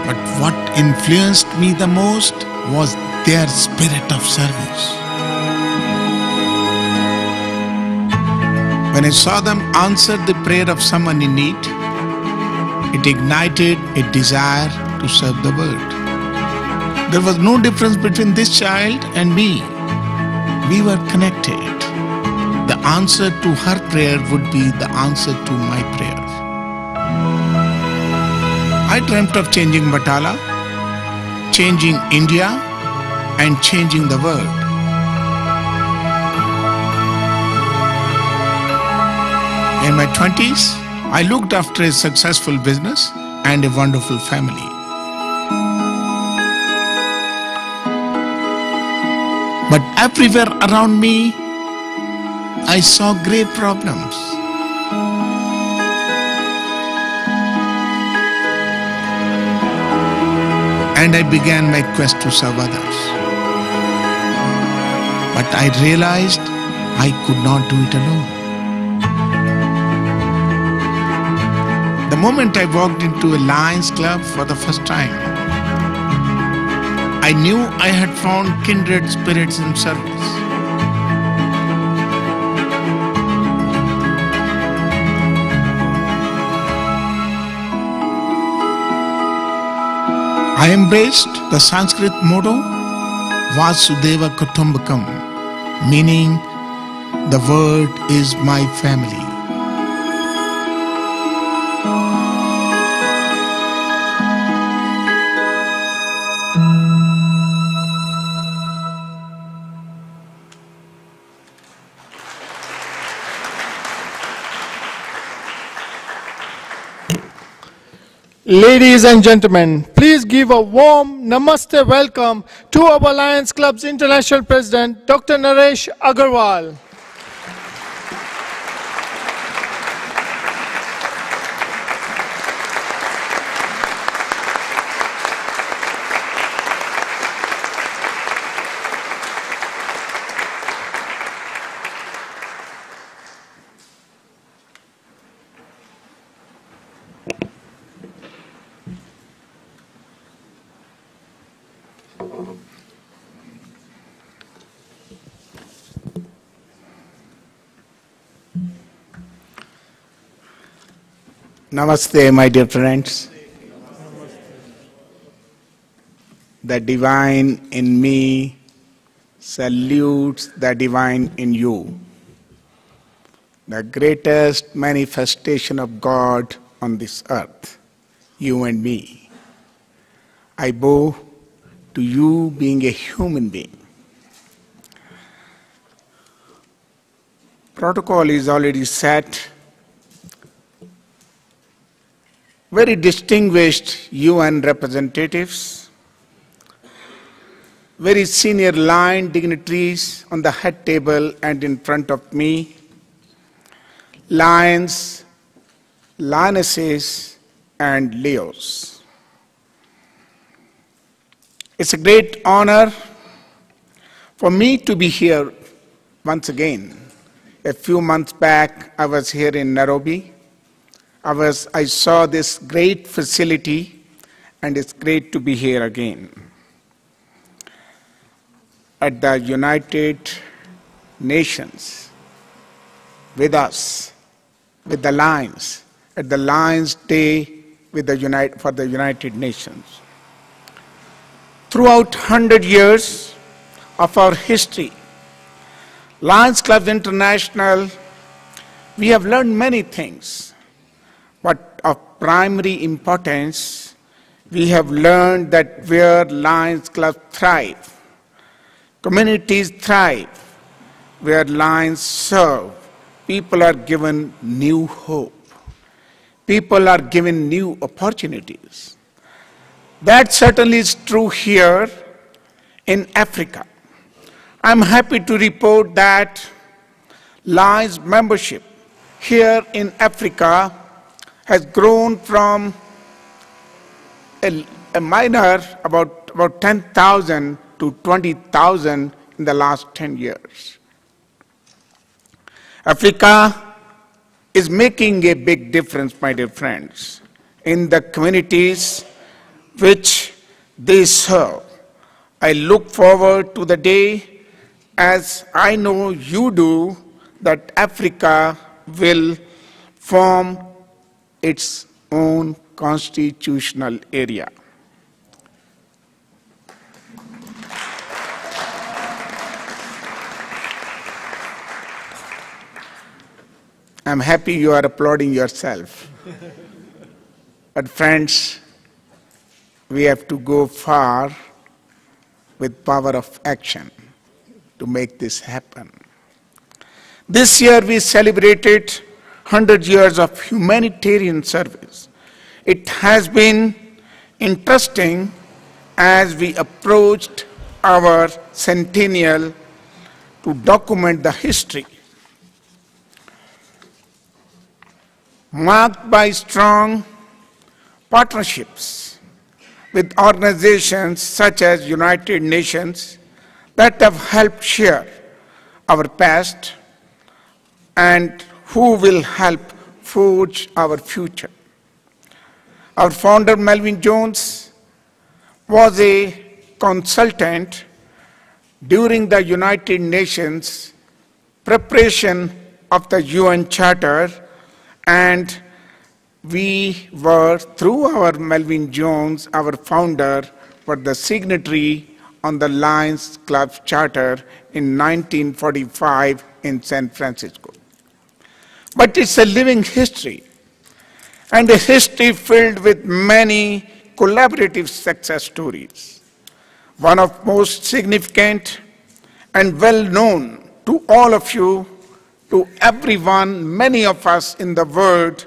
but what influenced me the most was their spirit of service. When I saw them answer the prayer of someone in need, it ignited a desire to serve the world. There was no difference between this child and me. We were connected. The answer to her prayer would be the answer to my prayer. I dreamt of changing Batala, changing India, and changing the world. In my 20s, I looked after a successful business and a wonderful family. But everywhere around me, I saw grave problems. And I began my quest to serve others. But I realized I could not do it alone. The moment I walked into a Lions Club for the first time, I knew I had found kindred spirits in service. I embraced the Sanskrit motto, Vasudeva Kutumbakam, meaning the world is my family. Ladies and gentlemen, please give a warm Namaste welcome to our Lions Club's International President, Dr. Naresh Agarwal. Namaste, my dear friends. The divine in me salutes the divine in you. The greatest manifestation of God on this earth, you and me. I bow to you being a human being. Protocol is already set. Very distinguished UN representatives, very senior line dignitaries on the head table and in front of me, lions, lionesses, and leos. It's a great honor for me to be here once again. A few months back, I was here in Nairobi. I saw this great facility, and it's great to be here again at the United Nations with us, with the Lions, at the Lions Day with for the United Nations. Throughout 100 years of our history, Lions Club International, we have learned many things, but of primary importance, we have learned that where Lions Clubs thrive, communities thrive, where Lions serve, people are given new hope. People are given new opportunities. That certainly is true here in Africa. I'm happy to report that Lions membership here in Africa has grown from a minor, about 10,000 to 20,000 in the last 10 years. Africa is making a big difference, my dear friends, in the communities which they serve. I look forward to the day, as I know you do, that Africa will form its own constitutional area. I'm happy you are applauding yourself. But friends, we have to go far with power of action to make this happen. This year we celebrated 100 years of humanitarian service. It has been interesting as we approached our centennial to document the history, marked by strong partnerships with organizations such as United Nations that have helped share our past and who will help forge our future. Our founder, Melvin Jones, was a consultant during the United Nations preparation of the UN Charter, and we were, through our Melvin Jones, our founder, were the signatory on the Lions Club Charter in 1945 in San Francisco. But it's a living history, and a history filled with many collaborative success stories. One of most significant and well known to all of you, to everyone, many of us in the world,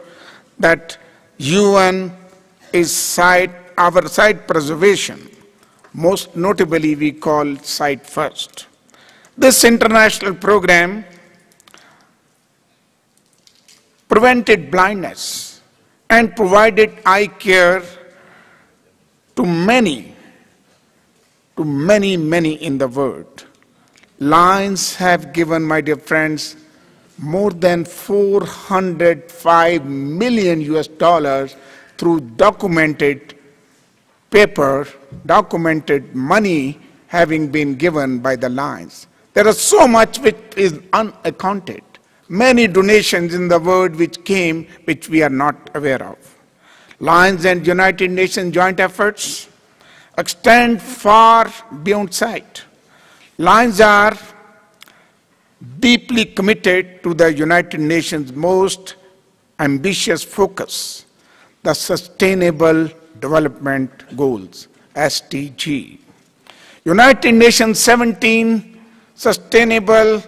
that UN is our site preservation. Most notably, we call Site First. This international program prevented blindness and provided eye care to many in the world. Lions have given, my dear friends, more than $405 million US through documented paper, documented money having been given by the Lions. There is so much which is unaccounted. Many donations in the world which came, which we are not aware of. Lions and United Nations joint efforts extend far beyond sight. Lions are deeply committed to the United Nations' most ambitious focus, the Sustainable Development Goals, SDG. United Nations 17 Sustainable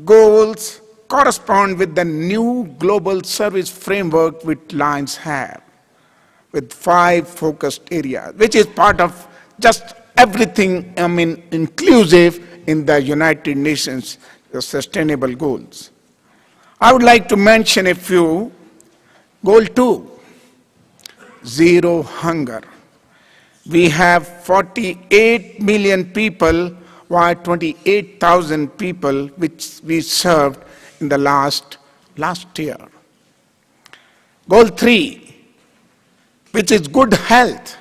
Goals correspond with the new global service framework which Lions have, with 5 focused areas, which is part of just everything, inclusive in the United Nations Sustainable Goals. I would like to mention a few. Goal 2, zero hunger. We have 48 million people, while 28,000 people which we served in the last year. Goal 3, which is good health.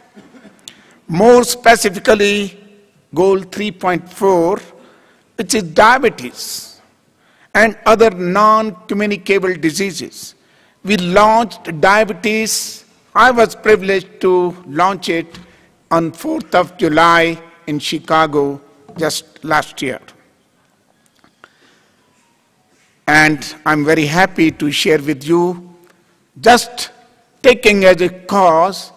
More specifically, goal 3.4, which is diabetes and other non-communicable diseases. We launched diabetes. I was privileged to launch it on 4th of July in Chicago just last year. And I'm very happy to share with you, just taking as a cause,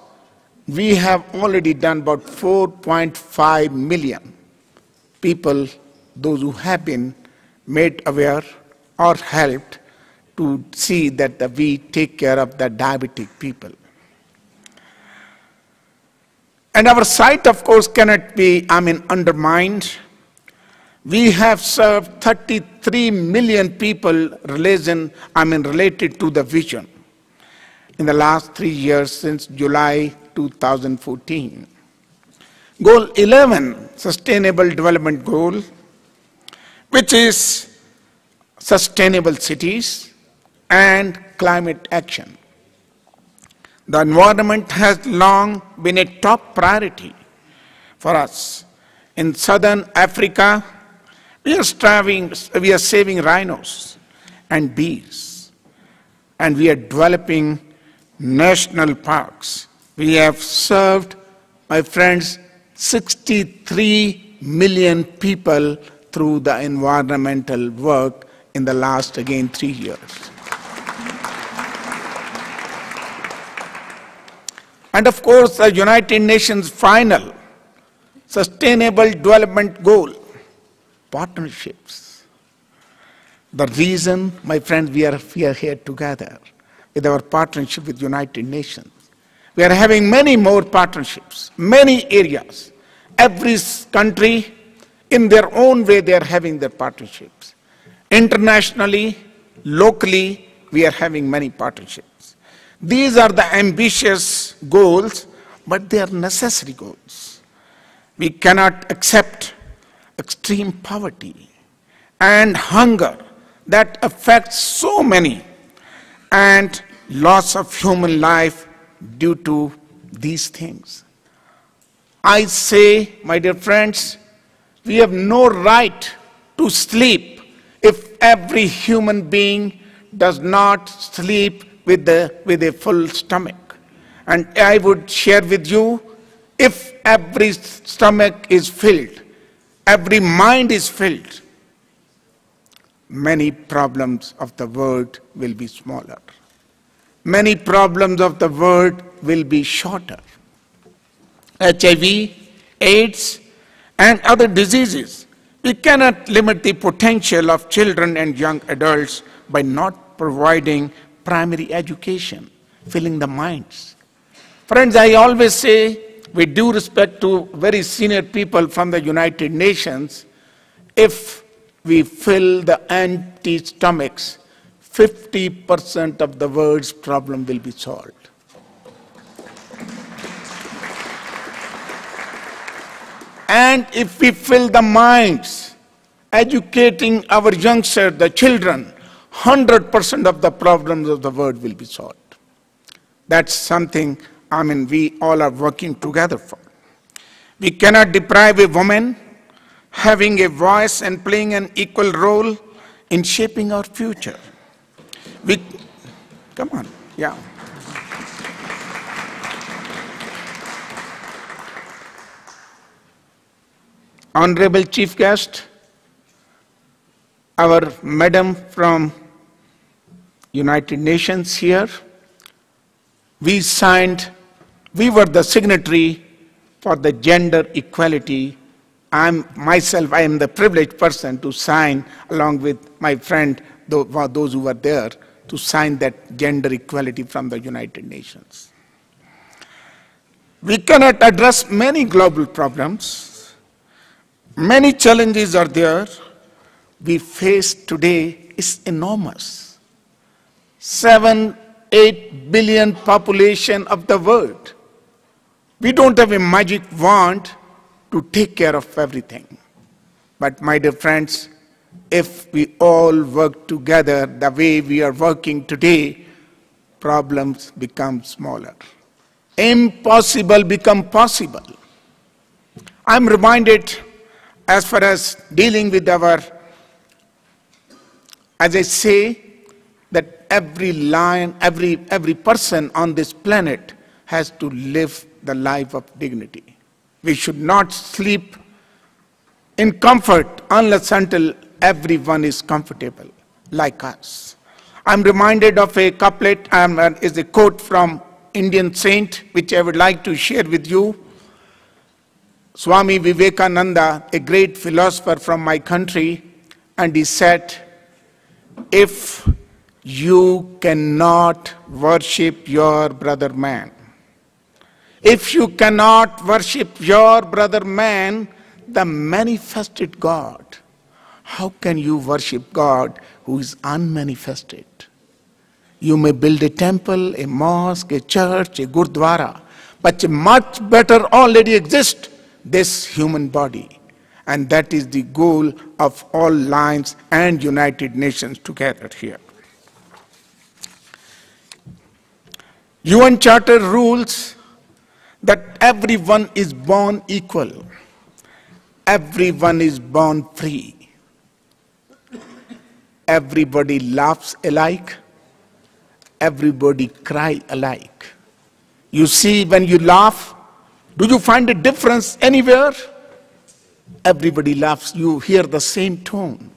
we have already done about 4.5 million people, those who have been made aware or helped to see that we take care of the diabetic people. And our site, of course, cannot be, undermined. We have served 33 million people related to the vision in the last 3 years since July 2014. Goal 11, Sustainable Development Goal, which is sustainable cities and climate action. The environment has long been a top priority for us. In southern Africa, we are saving rhinos and bees, and we are developing national parks. We have served, my friends, 63 million people through the environmental work in the last, again, 3 years. And of course, the United Nations final Sustainable Development Goal, partnerships. The reason, my friends, we are here together with our partnership with United Nations. We are having many more partnerships, many areas. Every country, in their own way, they are having their partnerships. Internationally, locally, we are having many partnerships. These are the ambitious goals, but they are necessary goals. We cannot accept extreme poverty and hunger that affects so many, and loss of human life due to these things. I say, my dear friends, we have no right to sleep if every human being does not sleep with a full stomach. And I would share with you, if every stomach is filled, every mind is filled, many problems of the world will be smaller. Many problems of the world will be shorter. HIV, AIDS, and other diseases. We cannot limit the potential of children and young adults by not providing primary education, filling the minds. Friends, I always say, with due respect to very senior people from the United Nations, if we fill the empty stomachs, 50% of the world's problem will be solved. And if we fill the minds, educating our youngsters, the children, 100% of the problems of the world will be solved. That's something, we all are working together for. We cannot deprive a woman having a voice and playing an equal role in shaping our future. Come on, yeah. Honorable Chief Guest, our madam from United Nations here, we were the signatory for the gender equality. I am the privileged person to sign, along with my friend, those who were there, to sign that gender equality from the United Nations. We cannot address many global problems. Many challenges are there. We face today is enormous. 7-8 billion population of the world. We don't have a magic wand to take care of everything. But my dear friends, if we all work together the way we are working today, problems become smaller. Impossible become possible. I'm reminded, as far as dealing with our, as I say, that every lion, every person on this planet has to live the life of dignity. We should not sleep in comfort unless until everyone is comfortable like us. I'm reminded of a couplet, is a quote from Indian saint, which I would like to share with you. Swami Vivekananda, a great philosopher from my country, and he said, if you cannot worship your brother man, if you cannot worship your brother man, the manifested God, how can you worship God who is unmanifested? You may build a temple, a mosque, a church, a gurdwara, but much better already exists, this human body. And that is the goal of all Lions and United Nations together here. UN Charter rules that everyone is born equal. Everyone is born free. Everybody laughs alike. Everybody cries alike. You see, when you laugh, do you find a difference anywhere? Everybody laughs, you hear the same tone.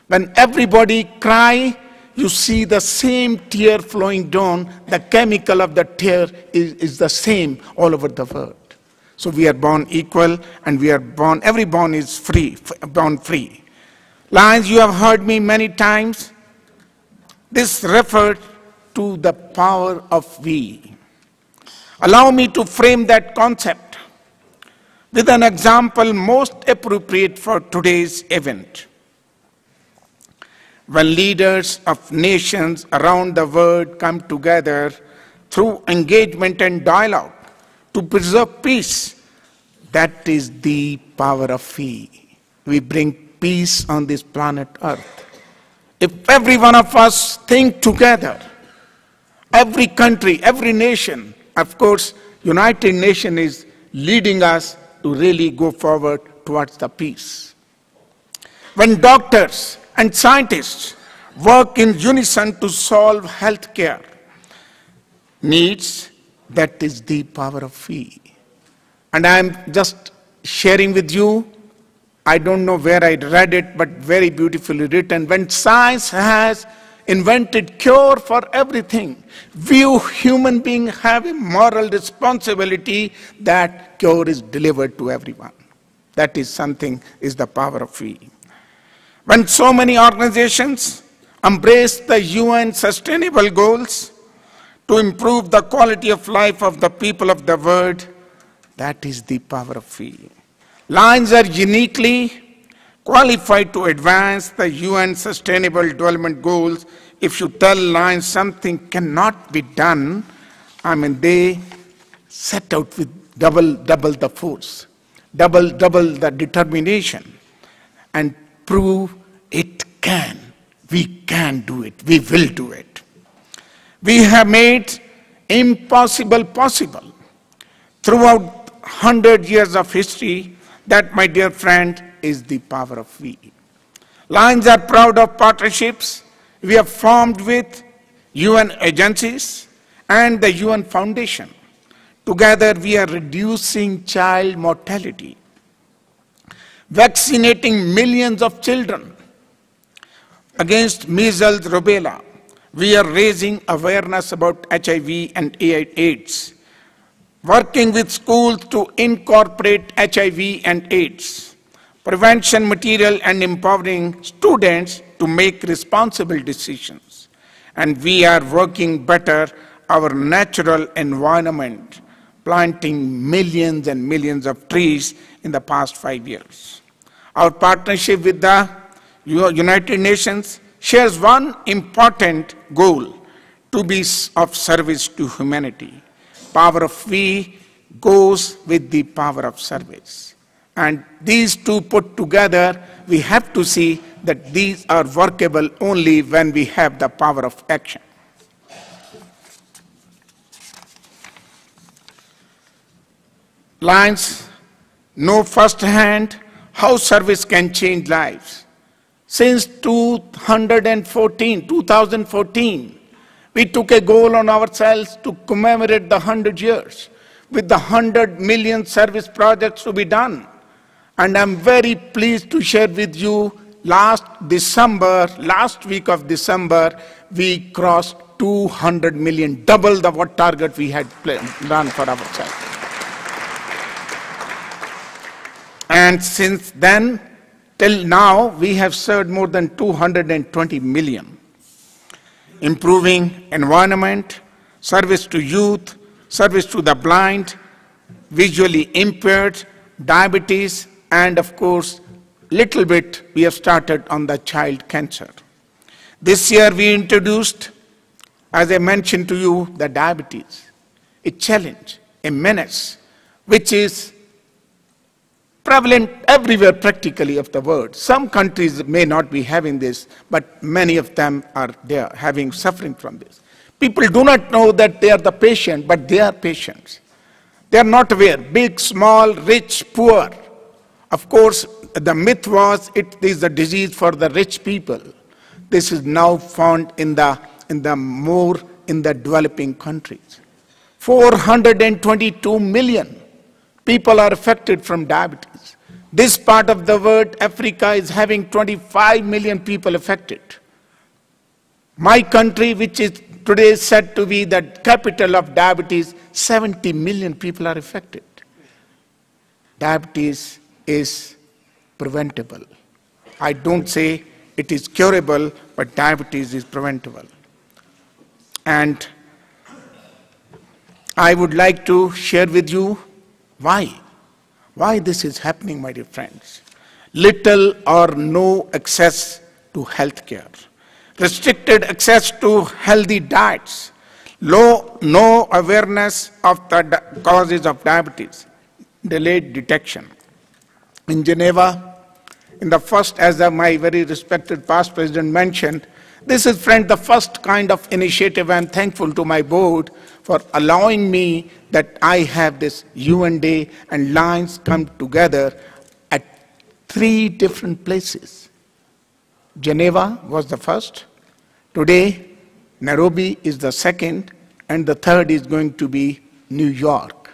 When everybody cries, you see the same tear flowing down. The chemical of the tear is the same all over the world. So we are born equal, and we are born, every born is free, born free. Lions, you have heard me many times. This refers to the power of we. Allow me to frame that concept with an example most appropriate for today's event. When leaders of nations around the world come together through engagement and dialogue to preserve peace, that is the power of we. We bring peace on this planet Earth. If every one of us think together, every country, every nation, of course, United Nations is leading us to really go forward towards the peace. When doctors and scientists work in unison to solve healthcare needs, that is the power of we. And I'm just sharing with you, I don't know where I read it, but very beautifully written. When science has invented cure for everything, we human beings have a moral responsibility that cure is delivered to everyone. That is something, is the power of we. When so many organizations embrace the UN Sustainable Goals to improve the quality of life of the people of the world, that is the power of we. Lions are uniquely qualified to advance the UN Sustainable Development Goals. If you tell Lions something cannot be done, I mean, they set out with double the force, double the determination, and prove it can. We can do it. We will do it. We have made impossible possible throughout 100 years of history. That, my dear friend, is the power of we. Lions are proud of partnerships we have formed with UN agencies and the UN Foundation. Together, we are reducing child mortality, vaccinating millions of children against measles, rubella. We are raising awareness about HIV and AIDS, working with schools to incorporate HIV and AIDS, prevention material, and empowering students to make responsible decisions. And we are working better our natural environment, planting millions and millions of trees in the past 5 years. Our partnership with the United Nations shares one important goal: to be of service to humanity. Power of we goes with the power of service. And these two put together, we have to see that these are workable only when we have the power of action. Lions, know firsthand how service can change lives. Since 2014, we took a goal on ourselves to commemorate the 100 years with the 100 million service projects to be done. And I'm very pleased to share with you, last week of December, we crossed 200 million, double the what target we had done for ourselves. And since then, till now, we have served more than 220 million. Improving environment, service to youth, service to the blind, visually impaired, diabetes, and of course, little bit we have started on the child cancer. This year we introduced, as I mentioned to you, the diabetes, a challenge, a menace, which is prevalent everywhere practically of the world. Some countries may not be having this, but many of them are there suffering from this. People do not know that they are the patient, but they are patients. They are not aware, big, small, rich, poor. Of course, the myth was it is a disease for the rich people. This is now found in the developing countries. 422 million people are affected from diabetes. This part of the world, Africa, is having 25 million people affected. My country, which is today said to be the capital of diabetes, 70 million people are affected. Diabetes is preventable. I don't say it is curable, but diabetes is preventable. And I would like to share with you why this is happening, my dear friends. Little or no access to health care, restricted access to healthy diets, no awareness of the causes of diabetes, delayed detection. In Geneva, in the first, as my very respected past president mentioned, this is, friend, the first kind of initiative. I'm thankful to my board for allowing me that I have this UN Day and Lions come together at 3 different places. Geneva was the first. Today, Nairobi is the second, and the third is going to be New York.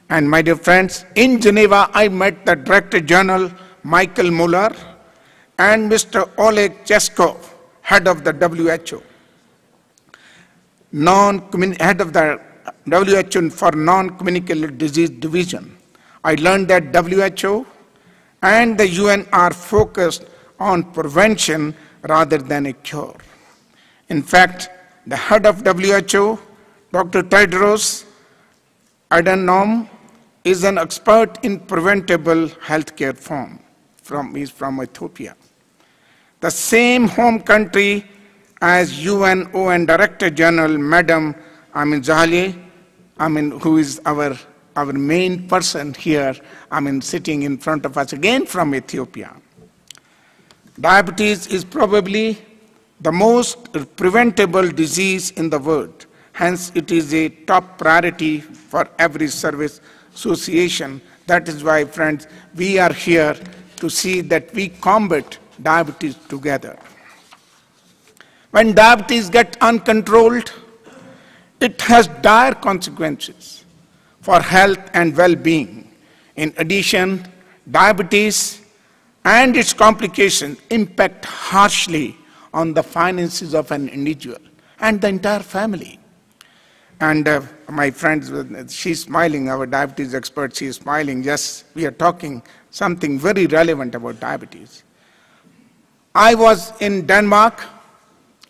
And my dear friends, in Geneva, I met the Director General, Michael Muller, and Mr. Oleg Cheskov, head of the WHO, head of the WHO for Non-Communicable Disease Division. I learned that WHO and the UN are focused on prevention rather than a cure. In fact, the head of WHO, Dr. Tedros Adhanom, is an expert in preventable healthcare he's from Ethiopia. The same home country as UNON Director General, Madam Zali, who is our main person here, sitting in front of us, again from Ethiopia. Diabetes is probably the most preventable disease in the world. Hence, it is a top priority for every service association. That is why, friends, we are here to see that we combat diabetes together. When diabetes gets uncontrolled, it has dire consequences for health and well-being. In addition, diabetes and its complications impact harshly on the finances of an individual and the entire family. And my friends, she's smiling, our diabetes expert, she is smiling. Yes, we are talking something very relevant about diabetes. I was in Denmark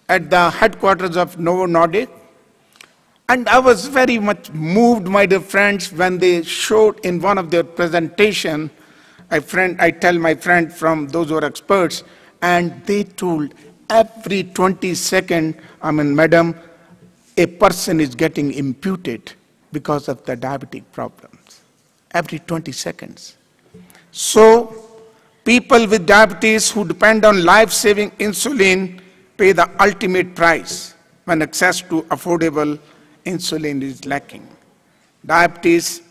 at the headquarters of Novo Nordisk, and I was very much moved, my dear friends, when they showed in one of their presentations, I tell my friend from those who are experts, and they told every 20 seconds, madam, a person is getting imputed because of the diabetic problems. Every 20 seconds. So, people with diabetes who depend on life-saving insulin pay the ultimate price when access to affordable insulin is lacking. Diabetes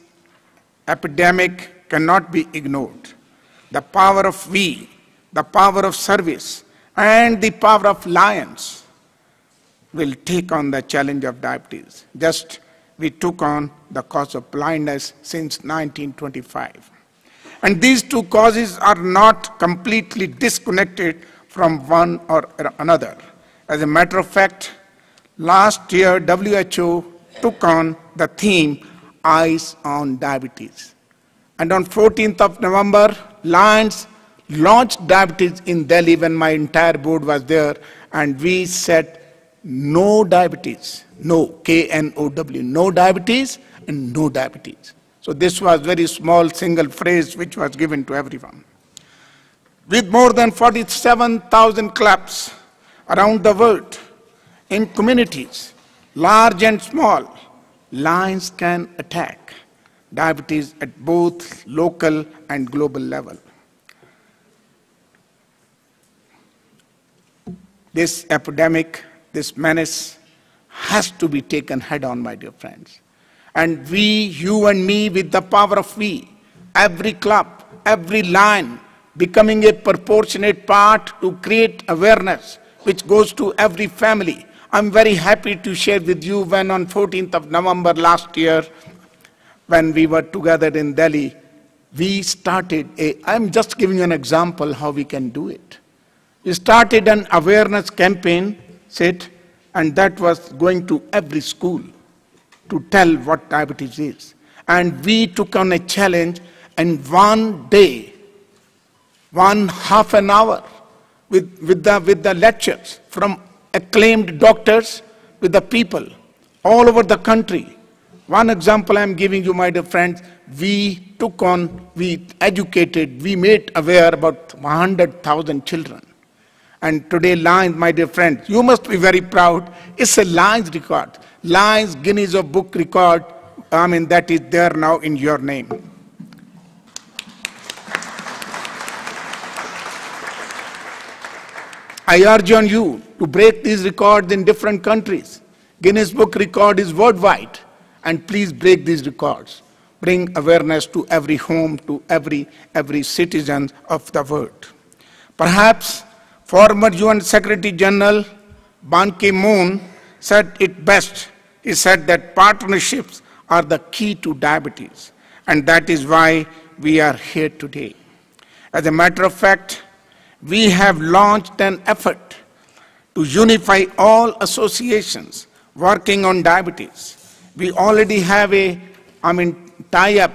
epidemic cannot be ignored. The power of we, the power of service, and the power of Lions will take on the challenge of diabetes. Just we took on the cause of blindness since 1925. And these two causes are not completely disconnected from one or another. As a matter of fact, last year WHO took on the theme Eyes on Diabetes. And on 14th of November, Lions launched diabetes in Delhi when my entire board was there, and we said no diabetes, no, K-N-O-W, no diabetes and no diabetes. So this was very small single phrase which was given to everyone. With more than 47,000 clubs around the world, in communities, large and small, Lions can attack diabetes at both local and global level. This epidemic, this menace has to be taken head on, my dear friends. And we, you and me, with the power of we, every club, every Lion, becoming a proportionate part to create awareness which goes to every family. I'm very happy to share with you when on 14th of November last year, when we were together in Delhi, we started I'm just giving you an example how we can do it. We started an awareness campaign, and that was going to every school to tell what diabetes is. And we took on a challenge, and one day, half an hour, with the lectures from acclaimed doctors, with the people all over the country. One example I'm giving you, my dear friends, we educated, we made aware about 100,000 children. And today, Lions, my dear friends, you must be very proud. It's a Lions record. Lions Guinness of Book record, that is there now in your name. I urge on you to break these records in different countries. Guinness Book record is worldwide. And please break these records. Bring awareness to every home, to every citizen of the world. Perhaps former UN Secretary General Ban Ki-moon said it best. He said that partnerships are the key to diabetes, and that is why we are here today. As a matter of fact, we have launched an effort to unify all associations working on diabetes. We already have a tie-up.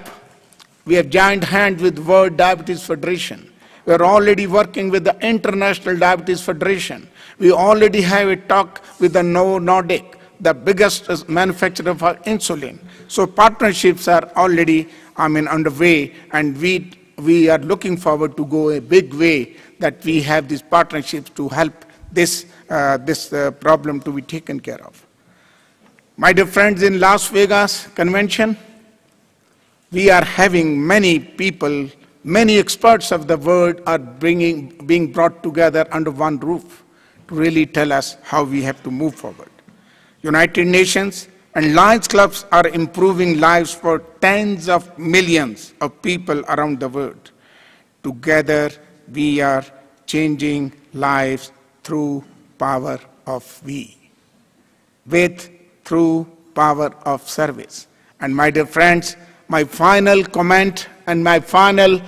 We have joined hands with World Diabetes Federation. We are already working with the International Diabetes Federation. We already have a talk with the Novo Nordisk, the biggest manufacturer of insulin. So partnerships are already underway, and we are looking forward to go a big way that we have these partnerships to help this problem to be taken care of. My dear friends, in Las Vegas convention, we are having many people, many experts of the world are being brought together under one roof to really tell us how we have to move forward. United Nations and Lions Clubs are improving lives for tens of millions of people around the world. Together, we are changing lives through power of we, through power of service. And my dear friends, my final comment and my final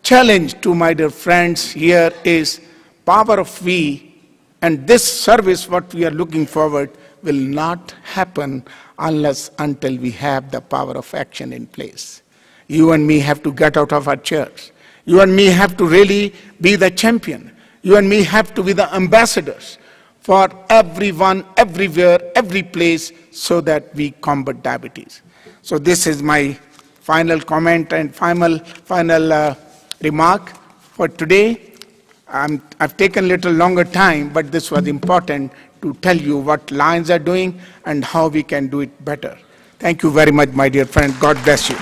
challenge to my dear friends here is power of we, and this service what we are looking forward will not happen until we have the power of action in place. You and me have to get out of our chairs. You and me have to really be the champion. You and me have to be the ambassadors for everyone, everywhere, every place, so that we combat diabetes. So this is my final comment and final remark for today. I've taken a little longer time, but this was important to tell you what Lions are doing and how we can do it better. Thank you very much, my dear friend. God bless you.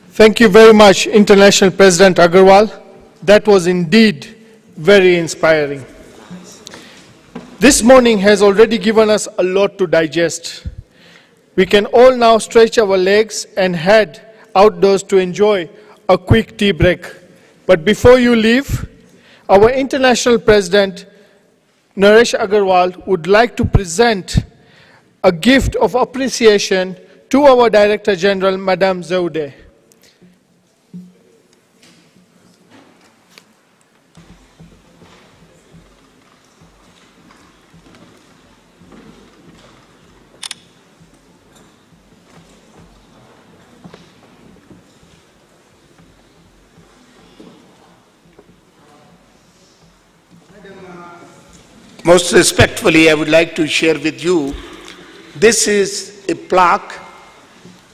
Thank you very much, International President Agarwal. That was indeed very inspiring. This morning has already given us a lot to digest. We can all now stretch our legs and head outdoors to enjoy a quick tea break. But before you leave, our International President, Naresh Agarwal, would like to present a gift of appreciation to our Director General, Madame Zaude. Most respectfully, I would like to share with you, this is a plaque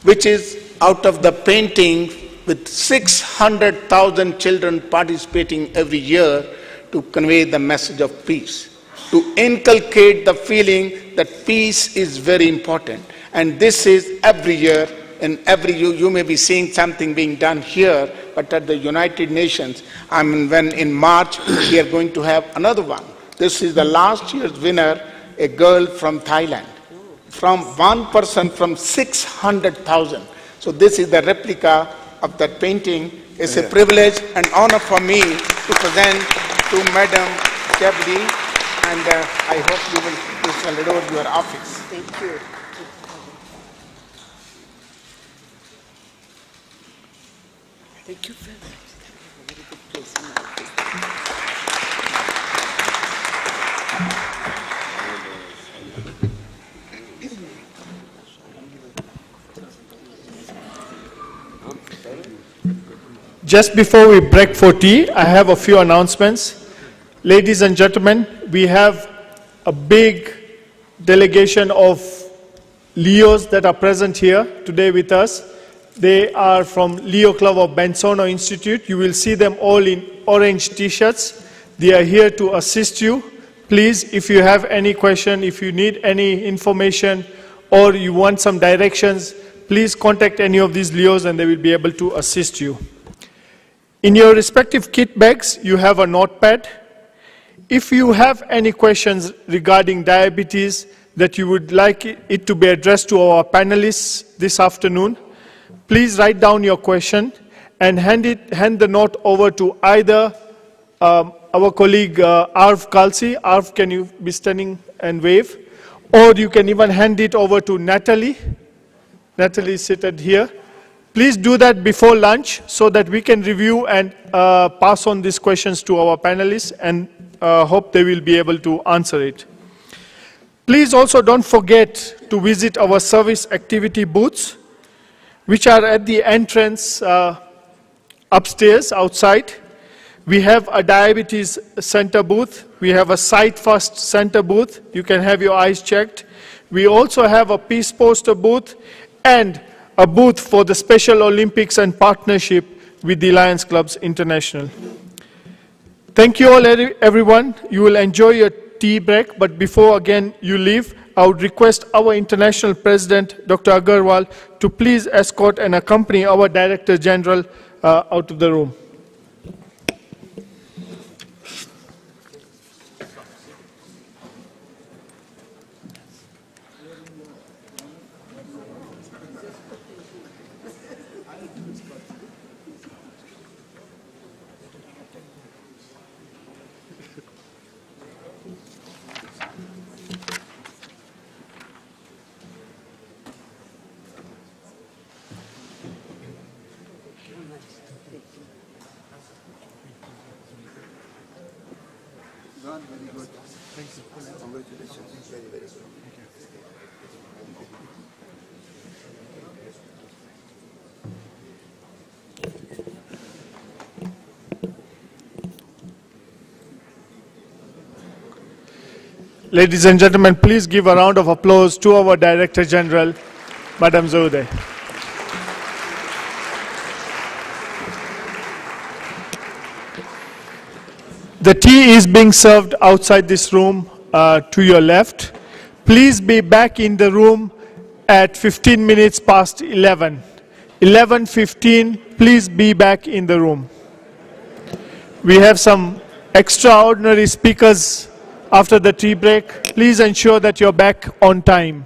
which is out of the painting with 600,000 children participating every year to convey the message of peace, to inculcate the feeling that peace is very important. And this is every year, and every year you may be seeing something being done here, but at the United Nations, when in March we are going to have another one. This is the last year's winner, a girl from Thailand, from one person from 600,000. So this is the replica of that painting. It's a privilege and honor for me to present to Madam Jabdi, and I hope you will hand over your office. Thank you. Thank you very much. Just before we break for tea, I have a few announcements. Ladies and gentlemen, we have a big delegation of Leos that are present here today with us. They are from Leo Club of Bensono Institute. You will see them all in orange t-shirts. They are here to assist you. Please, if you have any question, if you need any information, or you want some directions, please contact any of these Leos and they will be able to assist you. In your respective kit bags, you have a notepad. If you have any questions regarding diabetes that you would like it to be addressed to our panelists this afternoon, please write down your question and hand the note over to either our colleague Arv Kalsi. Arv, can you be standing and wave? Or you can even hand it over to Natalie. Natalie is seated here. Please do that before lunch so that we can review and pass on these questions to our panelists, and hope they will be able to answer it. Please also don't forget to visit our service activity booths, which are at the entrance upstairs outside. We have a diabetes center booth. We have a Sight First center booth. You can have your eyes checked. We also have a peace poster booth and a booth for the Special Olympics and partnership with the Lions Clubs International. Thank you all, everyone. You will enjoy your tea break, but before again you leave, I would request our International President, Dr. Agarwal, to please escort and accompany our Director General out of the room. Very good. Thank you. Congratulations. Very, very good. Ladies and gentlemen, please give a round of applause to our Director General, Madam Zaude. The tea is being served outside this room to your left. Please be back in the room at 15 minutes past 11. 11:15, please be back in the room. We have some extraordinary speakers after the tea break. Please ensure that you're back on time.